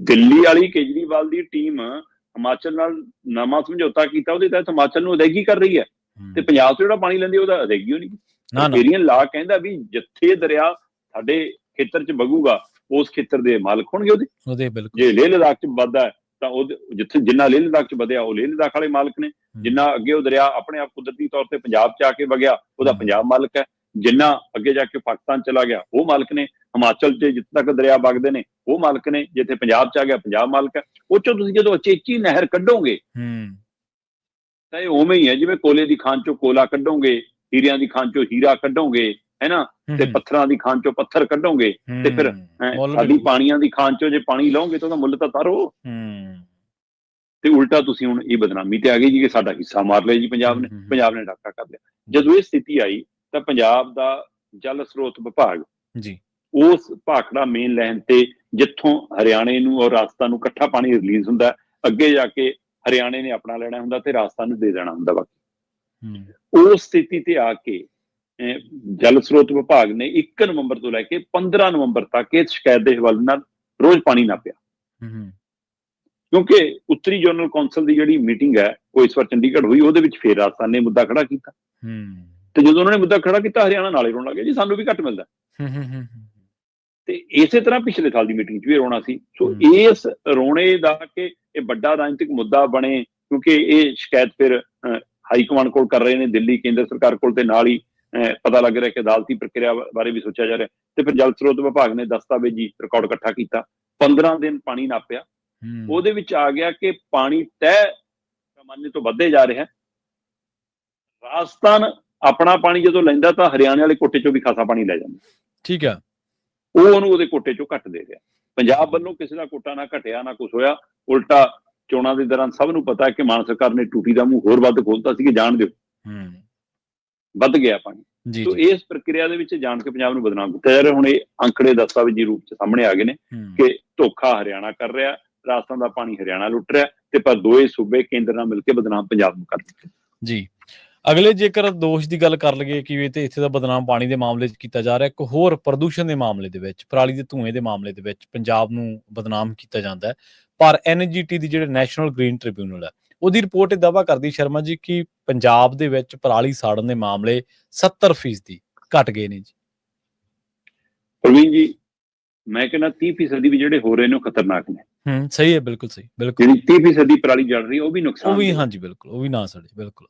ਦਿੱਲੀ ਵਾਲੀ ਕੇਜਰੀਵਾਲ ਦੀ ਟੀਮ ਹਿਮਾਚਲ ਨਾਲ ਨਵਾਂ ਸਮਝੌਤਾ ਕੀਤਾ, ਉਹਦੇ ਤਹਿਤ ਹਿਮਾਚਲ ਨੂੰ ਅਦਾਇਗੀ ਕਰ ਰਹੀ ਹੈ, ਤੇ ਪੰਜਾਬ ਤੋਂ ਜਿਹੜਾ ਪਾਣੀ ਲੈਂਦੀ ਉਹਦਾ ਅਦਾਇਗੀ ਹੋਣੀ। ਏਰੀਅਨ ਲਾ ਕਹਿੰਦਾ ਵੀ ਜਿੱਥੇ ਦਰਿਆ ਸਾਡੇ ਖੇਤਰ ਚ ਵਗੂਗਾ ਉਸ ਖੇਤਰ ਦੇ ਮਾਲਕ ਹੋਣਗੇ ਉਹਦੇ। ਜੇ ਲੇਹ ਲਦਾਖ ਚ ਵੱਧਦਾ ਤਾਂ ਉਹ ਜਿੱਥੇ ਜਿੰਨਾ ਲੇਹ ਲਦਾਖ ਚ ਵਧਿਆ ਉਹ ਲੇਹ ਲਦਾਖ ਵਾਲੇ ਮਾਲਕ ਨੇ, ਜਿੰਨਾ ਅੱਗੇ ਉਹ ਦਰਿਆ ਆਪਣੇ ਆਪ ਕੁਦਰਤੀ ਤੌਰ ਤੇ ਪੰਜਾਬ ਚ ਆ ਕੇ ਵਗਿਆ ਉਹਦਾ ਪੰਜਾਬ ਮਾਲਕ ਹੈ, ਜਿੰਨਾ ਅੱਗੇ ਜਾ ਕੇ ਪਾਕਿਸਤਾਨ ਚਲਾ ਗਿਆ ਉਹ ਮਾਲਕ ਨੇ, ਹਿਮਾਚਲ ਚ ਜਿੱਥੇ ਤੱਕ ਦਰਿਆ ਵਗਦੇ ਨੇ ਉਹ ਮਾਲਕ ਨੇ, ਜਿੱਥੇ ਪੰਜਾਬ ਚ ਆ ਗਿਆ ਪੰਜਾਬ ਮਾਲਕ ਹੈ। ਉਹ ਚੋਂ ਤੁਸੀਂ ਜਦੋਂ ਅਚੇਚੀ ਨਹਿਰ ਕੱਢੋਗੇ ਤਾਂ ਇਹ ਉਵੇਂ ਹੀ ਹੈ ਜਿਵੇਂ ਕੋਲੇ ਦੀ ਖਾਨ ਚੋਂ ਕੋਲਾ ਕੱਢੋਗੇ, ਹੀਰਿਆਂ ਦੀ ਖਾਨ ਚੋਂ ਹੀਰਾ ਕੱਢੋਗੇ, ਹੈਨਾ, ਤੇ ਪੱਥਰਾਂ ਦੀ ਖਾਨ ਚੋਂ ਪੱਥਰ ਕੱਢੋਗੇ, ਤੇ ਫਿਰ ਸਾਡੀ ਪਾਣੀਆਂ ਦੀ ਖਾਨ ਚੋਂ ਜੇ ਪਾਣੀ ਲਓਗੇ ਤਾਂ ਉਹਦਾ ਮੁੱਲ ਤਾਂ ਤਾਰੋ। ਤੇ ਉਲਟਾ ਤੁਸੀਂ ਹੁਣ ਇਹ ਬਦਨਾਮੀ ਤੇ ਆ ਗਈ ਜੀ ਕਿ ਸਾਡਾ ਹਿੱਸਾ ਮਾਰ ਲਿਆ ਜੀ ਪੰਜਾਬ ਨੇ ਡਾਕਾ ਕਰ ਲਿਆ। ਜਦੋਂ ਇਹ ਸਥਿਤੀ ਆਈ ਤਾਂ ਪੰਜਾਬ ਦਾ ਜਲ ਸਰੋਤ ਵਿਭਾਗ ਉਸ ਭਾਖੜਾ ਮੇਨ ਲਾਈਨ ਤੇ, ਜਿੱਥੋਂ ਹਰਿਆਣੇ ਨੂੰ ਔਰ ਰਾਜਸਥਾਨ ਨੂੰ ਇਕੱਠਾ ਪਾਣੀ ਰਿਲੀਜ਼ ਹੁੰਦਾ, ਅੱਗੇ ਜਾ ਕੇ ਹਰਿਆਣੇ ਨੇ ਆਪਣਾ ਲੈਣਾ ਹੁੰਦਾ ਤੇ ਰਾਜਸਥਾਨ ਨੂੰ ਦੇ ਦੇਣਾ ਹੁੰਦਾ। ਬਾਕੀ ਉਸ ਸਥਿਤੀ ਤੇ ਆ ਕੇ ਜਲ ਸਰੋਤ ਵਿਭਾਗ ਨੇ 1 ਨਵੰਬਰ ਤੋਂ ਲੈ ਕੇ 15 ਨਵੰਬਰ ਤੱਕ ਇਸ ਸ਼ਿਕਾਇਤ ਦੇ ਹਵਾਲੇ ਨਾਲ ਰੋਜ਼ ਪਾਣੀ ਨਾਪਿਆ, ਕਿਉਂਕਿ ਉੱਤਰੀ ਜਨਰਲ ਕੌਂਸਲ ਦੀ ਜਿਹੜੀ ਮੀਟਿੰਗ ਹੈ ਉਹ ਇਸ ਵਾਰ ਚੰਡੀਗੜ੍ਹ ਹੋਈ, ਉਹਦੇ ਵਿੱਚ ਫਿਰ ਰਾਜਸਥਾਨ ਨੇ ਮੁੱਦਾ ਖੜਾ ਕੀਤਾ। ਤੇ ਜਦੋਂ ਉਹਨਾਂ ਨੇ ਮੁੱਦਾ ਖੜਾ ਕੀਤਾ, ਹਰਿਆਣਾ ਨਾਲੇ ਰੋਣ ਲੱਗ ਗਿਆ ਜੀ ਸਾਨੂੰ ਵੀ ਘੱਟ ਮਿਲਦਾ। ਤੇ ਇਸੇ ਤਰ੍ਹਾਂ ਪਿਛਲੇ ਸਾਲ ਦੀ ਮੀਟਿੰਗ 'ਚ ਵੀ ਰੋਣਾ ਸੀ। ਸੋ ਇਸ ਰੋਣੇ ਦਾ ਕਿ ਇਹ ਵੱਡਾ ਰਾਜਨੀਤਿਕ ਮੁੱਦਾ ਬਣੇ, ਕਿਉਂਕਿ ਇਹ ਸ਼ਿਕਾਇਤ ਫਿਰ ਹਾਈ ਕਮਾਂਡ ਕੋਲ ਕਰ ਰਹੇ ਨੇ, ਦਿੱਲੀ ਕੇਂਦਰ ਸਰਕਾਰ ਕੋਲ, ਤੇ ਨਾਲ ਹੀ ਪਤਾ ਲੱਗ ਰਿਹਾ ਕਿ ਅਦਾਲਤੀ ਪ੍ਰਕਿਰਿਆ ਬਾਰੇ ਵੀ ਸੋਚਿਆ ਜਾ ਰਿਹਾ। ਤੇ ਫਿਰ ਜਲ ਸਰੋਤ ਵਿਭਾਗ ਨੇ ਦਸਤਾਵੇਜ਼ੀ ਰਿਕਾਰਡ ਇਕੱਠਾ ਕੀਤਾ, 15 ਦਿਨ ਪਾਣੀ ਨਾਪਿਆ, ਉਹਦੇ ਵਿੱਚ ਆ ਗਿਆ ਕਿ ਪਾਣੀ ਤੈਅ ਪੈਮਾਨੇ ਤੋਂ ਵੱਧਦੇ ਜਾ ਰਿਹਾ। ਰਾਜਸਥਾਨ ਆਪਣਾ ਪਾਣੀ ਜਦੋਂ ਲੈਂਦਾ ਤਾਂ ਹਰਿਆਣੇ ਵਾਲੇ ਕੋਟੇ ਚੋਂ ਵੀ ਖਾਸਾ ਪਾਣੀ ਲੈ ਜਾਂਦਾ, ਠੀਕ ਹੈ, ਉਹ ਉਹਨੂੰ ਉਹਦੇ ਕੋਟੇ ਚੋਂ ਘੱਟ ਦੇ ਰਿਹਾ। ਪੰਜਾਬ ਵੱਲੋਂ ਕਿਸੇ ਦਾ ਕੋਟਾ ਨਾ ਘਟਿਆ ਨਾ ਕੁਛ ਹੋਇਆ, ਉਲਟਾ ਚੋਣਾਂ ਦੇ ਦੌਰਾਨ ਸਭ ਨੂੰ ਪਤਾ ਹੈ ਕਿ ਮਾਨ ਸਰਕਾਰ ਨੇ ਟੂਟੀ ਦਾ ਮੂੰਹ ਹੋਰ ਵੱਧ ਖੋਲਤਾ ਸੀ ਕਿ ਜਾਣ ਦਿਓ, ਵੱਧ ਗਿਆ ਪਾਣੀ। ਸੋ ਇਸ ਪ੍ਰਕਿਰਿਆ ਦੇ ਵਿੱਚ ਜਾਣ ਕੇ ਪੰਜਾਬ ਨੂੰ ਬਦਨਾਮ ਕੀਤਾ ਜਾ ਰਿਹਾ। ਹੁਣ ਇਹ ਅੰਕੜੇ ਦਸਤਾਵੇਜ਼ੀ ਰੂਪ ਚ ਸਾਹਮਣੇ ਆ ਗਏ ਨੇ ਕਿ ਧੋਖਾ ਹਰਿਆਣਾ ਕਰ ਰਿਹਾ, ਰਾਜਸਥਾਨ ਦਾ ਪਾਣੀ ਹਰਿਆਣਾ ਲੁੱਟ ਰਿਹਾ, ਤੇ ਪਰ ਦੋਏ ਸੂਬੇ ਕੇਂਦਰ ਨਾਲ ਮਿਲ ਕੇ ਬਦਨਾਮ ਪੰਜਾਬ ਨੂੰ ਕਰ ਦਿੱਤੇ। ਜੀ, ਅਗਲੇ ਜੇਕਰ ਦੋਸ਼ ਦੀ ਗੱਲ ਕਰ ਲਈਏ ਕਿ ਇੱਥੇ ਦਾ ਬਦਨਾਮ ਪਾਣੀ ਦੇ ਮਾਮਲੇ 'ਚ ਕੀਤਾ ਜਾ ਰਿਹਾ, ਇੱਕ ਹੋਰ ਪ੍ਰਦੂਸ਼ਣ ਦੇ ਮਾਮਲੇ ਦੇ ਵਿੱਚ, ਪਰਾਲੀ ਦੇ ਧੂਏ ਦੇ ਮਾਮਲੇ ਦੇ ਵਿੱਚ ਪੰਜਾਬ ਨੂੰ ਬਦਨਾਮ ਕੀਤਾ ਜਾਂਦਾ ਹੈ। ਪਰ NGT ਦੀ ਜਿਹੜੇ ਨੈਸ਼ਨਲ ਗ੍ਰੀਨ ਟ੍ਰਿਬਿਊਨਲ ਹੈ, ਉਹਦੀ ਰਿਪੋਰਟ ਇਹ ਦਾਅਵਾ ਕਰਦੀ ਸ਼ਰਮਾ ਜੀ ਕਿ ਪੰਜਾਬ ਦੇ ਵਿੱਚ ਪਰਾਲੀ ਸਾੜਨ ਦੇ ਮਾਮਲੇ 70% ਘਟ ਗਏ ਨੇ ਜੀ। ਪ੍ਰਵੀਨ ਜੀ, ਮੈਂ ਕਹਿੰਦਾ 30% ਵੀ ਜਿਹੜੇ ਹੋ ਰਹੇ ਨੇ ਉਹ ਖਤਰਨਾਕ ਨੇ। ਸਹੀ ਹੈ, ਬਿਲਕੁਲ ਸਹੀ, ਬਿਲਕੁਲ। ਜਿਹੜੀ 30% ਪਰਾਲੀ ਜਲ ਰਹੀ ਹੈ ਉਹ ਵੀ ਨੁਕਸਾਨ, ਉਹ ਵੀ, ਹਾਂਜੀ ਬਿਲਕੁਲ, ਉਹ ਵੀ ਨਾ ਸੜੇ, ਬਿਲਕੁਲ।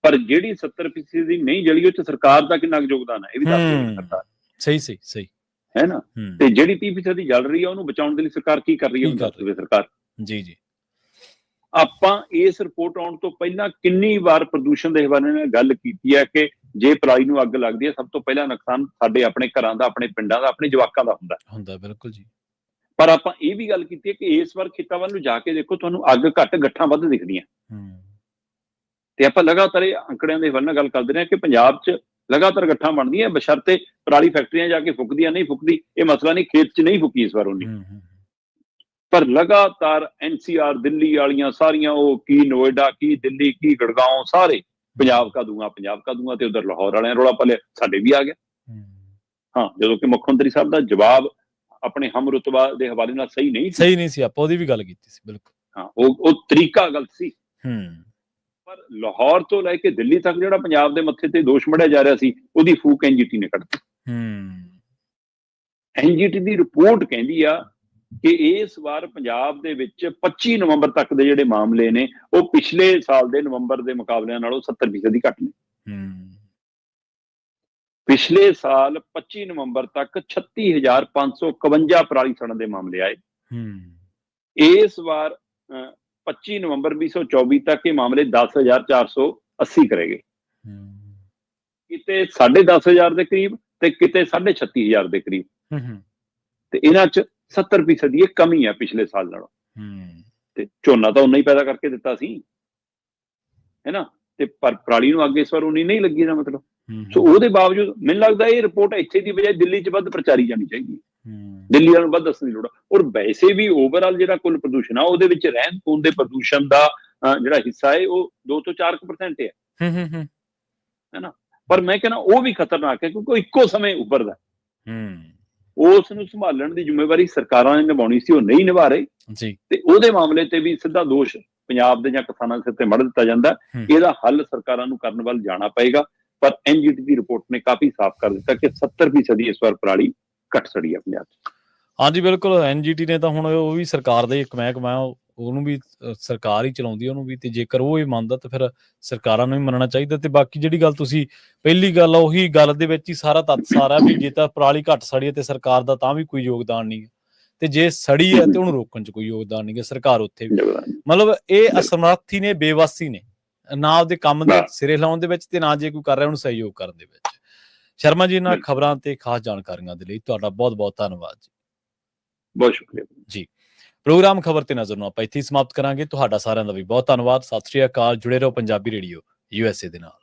ਪਰ ਜਿਹੜੀ 70% ਦੀ ਨਹੀਂ ਜਲੀ, ਉਹ 'ਚ ਸਰਕਾਰ ਦਾ ਕਿੰਨਾ ਯੋਗਦਾਨ ਹੈ ਇਹ ਵੀ ਦੱਸ ਦਿਓ ਸਰਕਾਰ। ਸਹੀ। ਹੈ ਨਾ। ਤੇ ਜਿਹੜੀ 30% ਜਲ ਰਹੀ ਹੈ ਉਹਨੂੰ ਬਚਾਉਣ ਦੇ ਲਈ ਸਰਕਾਰ ਕੀ ਕਰ ਰਹੀ ਹੈ, ਦੱਸ ਦੇਵੇ ਸਰਕਾਰ। ਜੀ ਜੀ। ਆਪਾਂ ਇਸ ਰਿਪੋਰਟ ਆਉਣ ਤੋਂ ਪਹਿਲਾਂ ਕਿੰਨੀ ਵਾਰ ਪ੍ਰਦੂਸ਼ਣ ਦੇ ਹਵਾਲੇ ਨਾਲ ਗੱਲ ਕੀਤੀ ਹੈ ਕਿ ਜੇ ਪਰਾਲੀ ਨੂੰ ਅੱਗ ਲੱਗਦੀ ਹੈ ਸਭ ਤੋਂ ਪਹਿਲਾਂ ਨੁਕਸਾਨ ਸਾਡੇ ਆਪਣੇ ਘਰਾਂ ਦਾ, ਆਪਣੇ ਪਿੰਡਾਂ ਦਾ, ਆਪਣੇ ਜਵਾਕਾਂ ਦਾ ਹੁੰਦਾ। ਬਿਲਕੁਲ ਜੀ। ਪਰ ਆਪਾਂ ਇਹ ਵੀ ਗੱਲ ਕੀਤੀ ਹੈ ਕਿ ਇਸ ਵਾਰ ਖੇਤਾਂ ਵੱਲ ਨੂੰ ਜਾ ਕੇ ਦੇਖੋ, ਤੁਹਾਨੂੰ ਅੱਗ ਘੱਟ ਗੱਠਾਂ ਵੱਧ ਦਿਖਦੀਆਂ। ਤੇ ਆਪਾਂ ਲਗਾਤਾਰ ਇਹ ਅੰਕੜਿਆਂ ਦੇ ਹਵਾਲੇ ਨਾਲ ਗੱਲ ਕਰਦੇ ਰਹੇ ਕਿ ਪੰਜਾਬ 'ਚ ਲਗਾਤਾਰ ਗੱਠਾਂ ਬਣਦੀਆਂ, ਬਸ਼ਰਤੇ ਪਰਾਲੀ ਫੈਕਟਰੀਆਂ ਜਾ ਕੇ ਫੁੱਕਦੀਆਂ ਨਹੀਂ ਫੁੱਕਦੀ, ਇਹ ਮਸਲਾ ਨਹੀਂ, ਖੇਤ 'ਚ ਨਹੀਂ ਫੁੱਕੀ ਇਸ ਵਾਰ ਉਹਨੇ। ਪਰ ਲਗਾਤਾਰ NCR ਦਿੱਲੀ ਵਾਲੀਆਂ ਸਾਰੀਆਂ, ਉਹ ਕੀ ਨੋਇਡਾ, ਕੀ ਦਿੱਲੀ, ਕੀ ਗੁੜਗਾਉਂ, ਸਾਰੇ ਪੰਜਾਬ ਕਾ ਦੂੰਗਾ, ਪੰਜਾਬ ਕਾ ਦੂੰਗਾ। ਤੇ ਉਧਰ ਲਾਹੌਰ ਵਾਲਿਆਂ ਰੌਲਾ ਪਾ ਲਿਆ, ਸਾਡੇ ਵੀ ਆ ਗਿਆ। ਹਾਂ, ਜਦੋਂ ਕਿ ਮੁੱਖ ਮੰਤਰੀ ਸਾਹਿਬ ਦਾ ਜਵਾਬ ਆਪਣੇ ਹਮ ਰੁਤਬਾ ਦੇ ਹਵਾਲੇ ਨਾਲ ਸਹੀ ਨਹੀਂ ਸੀ। ਆਪਾਂ ਉਹਦੀ ਵੀ ਗੱਲ ਕੀਤੀ ਸੀ, ਬਿਲਕੁਲ। ਹਾਂ, ਉਹ ਤਰੀਕਾ ਗਲਤ ਸੀ। ਪਰ ਲਾਹੌਰ ਤੋਂ ਲੈ ਕੇ ਦਿੱਲੀ ਤੱਕ ਜਿਹੜਾ ਪੰਜਾਬ ਦੇ ਮੱਥੇ ਤੇ ਦੋਸ਼ ਮੜਿਆ ਜਾ ਰਿਹਾ ਸੀ, ਉਹਦੀ ਫੂਕ NGT ਨੇ ਕੱਢਤੀ। NGT ਦੀ ਰਿਪੋਰਟ ਕਹਿੰਦੀ ਆ ਕਿ ਇਸ ਵਾਰ ਪੰਜਾਬ ਦੇ ਵਿੱਚ 25 ਨਵੰਬਰ ਤੱਕ ਦੇ ਜਿਹੜੇ ਮਾਮਲੇ ਨੇ ਉਹ ਪਿਛਲੇ ਸਾਲ ਦੇ ਨਵੰਬਰ ਦੇ ਮੁਕਾਬਲਿਆਂ ਨਾਲੋਂ 70% ਘੱਟ ਨੇ। ਪਿਛਲੇ ਸਾਲ 25 ਨਵੰਬਰ ਤੱਕ 36,551 ਪਰਾਲੀ ਸੜਨ ਦੇ ਮਾਮਲੇ ਆਏ। ਇਸ ਵਾਰ 25 ਨਵੰਬਰ 2024 ਤੱਕ ਇਹ ਮਾਮਲੇ 10,480 ਕਰੇ ਗਏ। ਕਿਤੇ 10,500 ਦੇ ਕਰੀਬ ਤੇ ਕਿਤੇ 36,500 ਦੇ ਕਰੀਬ। ਤੇ ਇਹਨਾਂ 'ਚ 70% ਦੀ ਕਮੀ ਹੈ ਪਿਛਲੇ ਸਾਲ ਨਾਲੋਂ। ਤੇ ਝੋਨਾ ਤਾਂ ਉਨਾ ਹੀ ਪੈਦਾ ਕਰਕੇ ਦਿੱਤਾ ਸੀ, ਹੈ ਨਾ। ਤੇ ਪਰ ਪਰਾਲੀ ਨੂੰ ਅੱਗੇ ਇਸ ਵਾਰ ਉਨੀ ਨਹੀਂ ਲੱਗੀ, ਦਾ ਮਤਲਬ। ਸੋ ਉਹਦੇ ਬਾਵਜੂਦ ਮੈਨੂੰ ਲੱਗਦਾ ਇਹ ਰਿਪੋਰਟ ਇੱਥੇ ਦੀ ਬਜਾਏ ਦਿੱਲੀ 'ਚ ਵੱਧ ਪ੍ਰਚਾਰੀ ਜਾਣੀ ਚਾਹੀਦੀ ਹੈ। ਦਿੱਲੀ ਵਾਲਿਆਂ ਨੂੰ ਵੱਧ ਦੱਸਣ ਦੀ ਲੋੜ ਆ। ਔਰ ਵੈਸੇ ਵੀ ਓਵਰਆਲ ਜਿਹੜਾ ਕੁੱਲ ਪ੍ਰਦੂਸ਼ਣ ਆ ਉਹਦੇ ਵਿੱਚ ਰਹਿੰਦ ਖੂੰਹਦ ਦੇ ਪ੍ਰਦੂਸ਼ਣ ਦਾ ਜਿਹੜਾ ਹਿੱਸਾ ਹੈ ਉਹ 2 ਤੋਂ 4% ਹੈ ਨਾ। ਪਰ ਮੈਂ ਕਹਿੰਦਾ ਉਹ ਵੀ ਖਤਰਨਾਕ ਹੈ, ਕਿਉਂਕਿ ਉਹ ਇੱਕੋ ਸਮੇਂ ਉੱਭਰਦਾ। ਉਸ ਨੂੰ ਸੰਭਾਲਣ ਦੀ ਜ਼ਿੰਮੇਵਾਰੀ ਸਰਕਾਰਾਂ ਨੇ ਨਿਭਾਉਣੀ ਸੀ, ਉਹ ਨਹੀਂ ਨਿਭਾ ਰਹੇ ਜੀ। ਤੇ ਉਹਦੇ ਮਾਮਲੇ ਤੇ ਵੀ ਸਿੱਧਾ ਦੋਸ਼ ਪੰਜਾਬ ਦੇ ਜਾਂ ਕਿਸਾਨਾਂ ਦੇ ਸਿਰ ਤੇ ਮੜ ਦਿੱਤਾ ਜਾਂਦਾ। ਇਹਦਾ ਹੱਲ ਸਰਕਾਰਾਂ ਨੂੰ ਕਰਨ ਵੱਲ ਜਾਣਾ ਪਏਗਾ। ਪਰ NGT ਦੀ ਰਿਪੋਰਟ ਨੇ ਕਾਫੀ ਸਾਫ਼ ਕਰ ਦਿੱਤਾ ਕਿ 70% ਇਸ ਵਾਰ ਪਰਾਲੀ ਘੱਟ ਸੜੀ ਹੈ ਪੰਜਾਬ 'ਚ। ਹਾਂਜੀ, ਬਿਲਕੁਲ। NGT ਨੇ ਤਾਂ ਹੁਣ ਉਹ ਵੀ ਸਰਕਾਰ ਦਾ ਇੱਕ ਮਹਿਕਮਾ, ਉਹਨੂੰ ਵੀ ਸਰਕਾਰ ਹੀ ਚਲਾਉਂਦੀ ਉਹਨੂੰ ਵੀ। ਤੇ ਜੇਕਰ ਉਹ ਇਹ ਮੰਨਦਾ ਤਾਂ ਫਿਰ ਸਰਕਾਰਾਂ ਨੂੰ ਵੀ ਮੰਨਣਾ ਚਾਹੀਦਾ। ਤੇ ਬਾਕੀ ਜਿਹੜੀ ਗੱਲ ਤੁਸੀਂ ਪਹਿਲੀ ਗੱਲ ਆ, ਉਹੀ ਗੱਲ ਦੇ ਵਿੱਚ ਹੀ ਸਾਰਾ ਤੱਤ ਸਾਰਾ ਵੀ ਜੇ ਤਾਂ ਪਰਾਲੀ ਘੱਟ ਸੜੀ ਹੈ ਤੇ ਸਰਕਾਰ ਦਾ ਤਾਂ ਵੀ ਕੋਈ ਯੋਗਦਾਨ ਨਹੀਂ ਹੈ, ਤੇ ਜੇ ਸੜੀ ਹੈ ਤੇ ਉਹਨੂੰ ਰੋਕਣ 'ਚ ਕੋਈ ਯੋਗਦਾਨ ਨਹੀਂ ਹੈ, ਸਰਕਾਰ ਉੱਥੇ ਵੀ। ਮਤਲਬ ਇਹ ਅਸਮਰੱਥੀ ਨੇ, ਬੇਵਸੀ ਨੇ, ਨਾ ਆਪਦੇ ਕੰਮ ਦੇ ਸਿਰੇ ਲਾਉਣ ਦੇ ਵਿੱਚ ਤੇ ਨਾ ਜੇ ਕੋਈ ਕਰ ਰਿਹਾ ਉਹਨੂੰ ਸਹਿਯੋਗ ਕਰਨ ਦੇ ਵਿੱਚ। ਸ਼ਰਮਾ ਜੀ, ਇਹਨਾਂ ਖਬਰਾਂ ਤੇ ਖਾਸ ਜਾਣਕਾਰੀਆਂ ਦੇ ਲਈ ਤੁਹਾਡਾ ਬਹੁਤ ਬਹੁਤ ਧੰਨਵਾਦ ਜੀ। ਬਹੁਤ ਸ਼ੁਕਰੀਆ ਜੀ। ਪ੍ਰੋਗਰਾਮ ਖਬਰ ਤੇ ਨਜ਼ਰ ਨੂੰ ਆਪਾਂ ਇੱਥੇ ਹੀ ਸਮਾਪਤ ਕਰਾਂਗੇ। ਤੁਹਾਡਾ ਸਾਰਿਆਂ ਦਾ ਵੀ ਬਹੁਤ ਧੰਨਵਾਦ। ਸਤਿ ਸ਼੍ਰੀ ਅਕਾਲ। ਜੁੜੇ ਰਹੋ ਪੰਜਾਬੀ ਰੇਡੀਓ USA ਦੇ ਨਾਲ।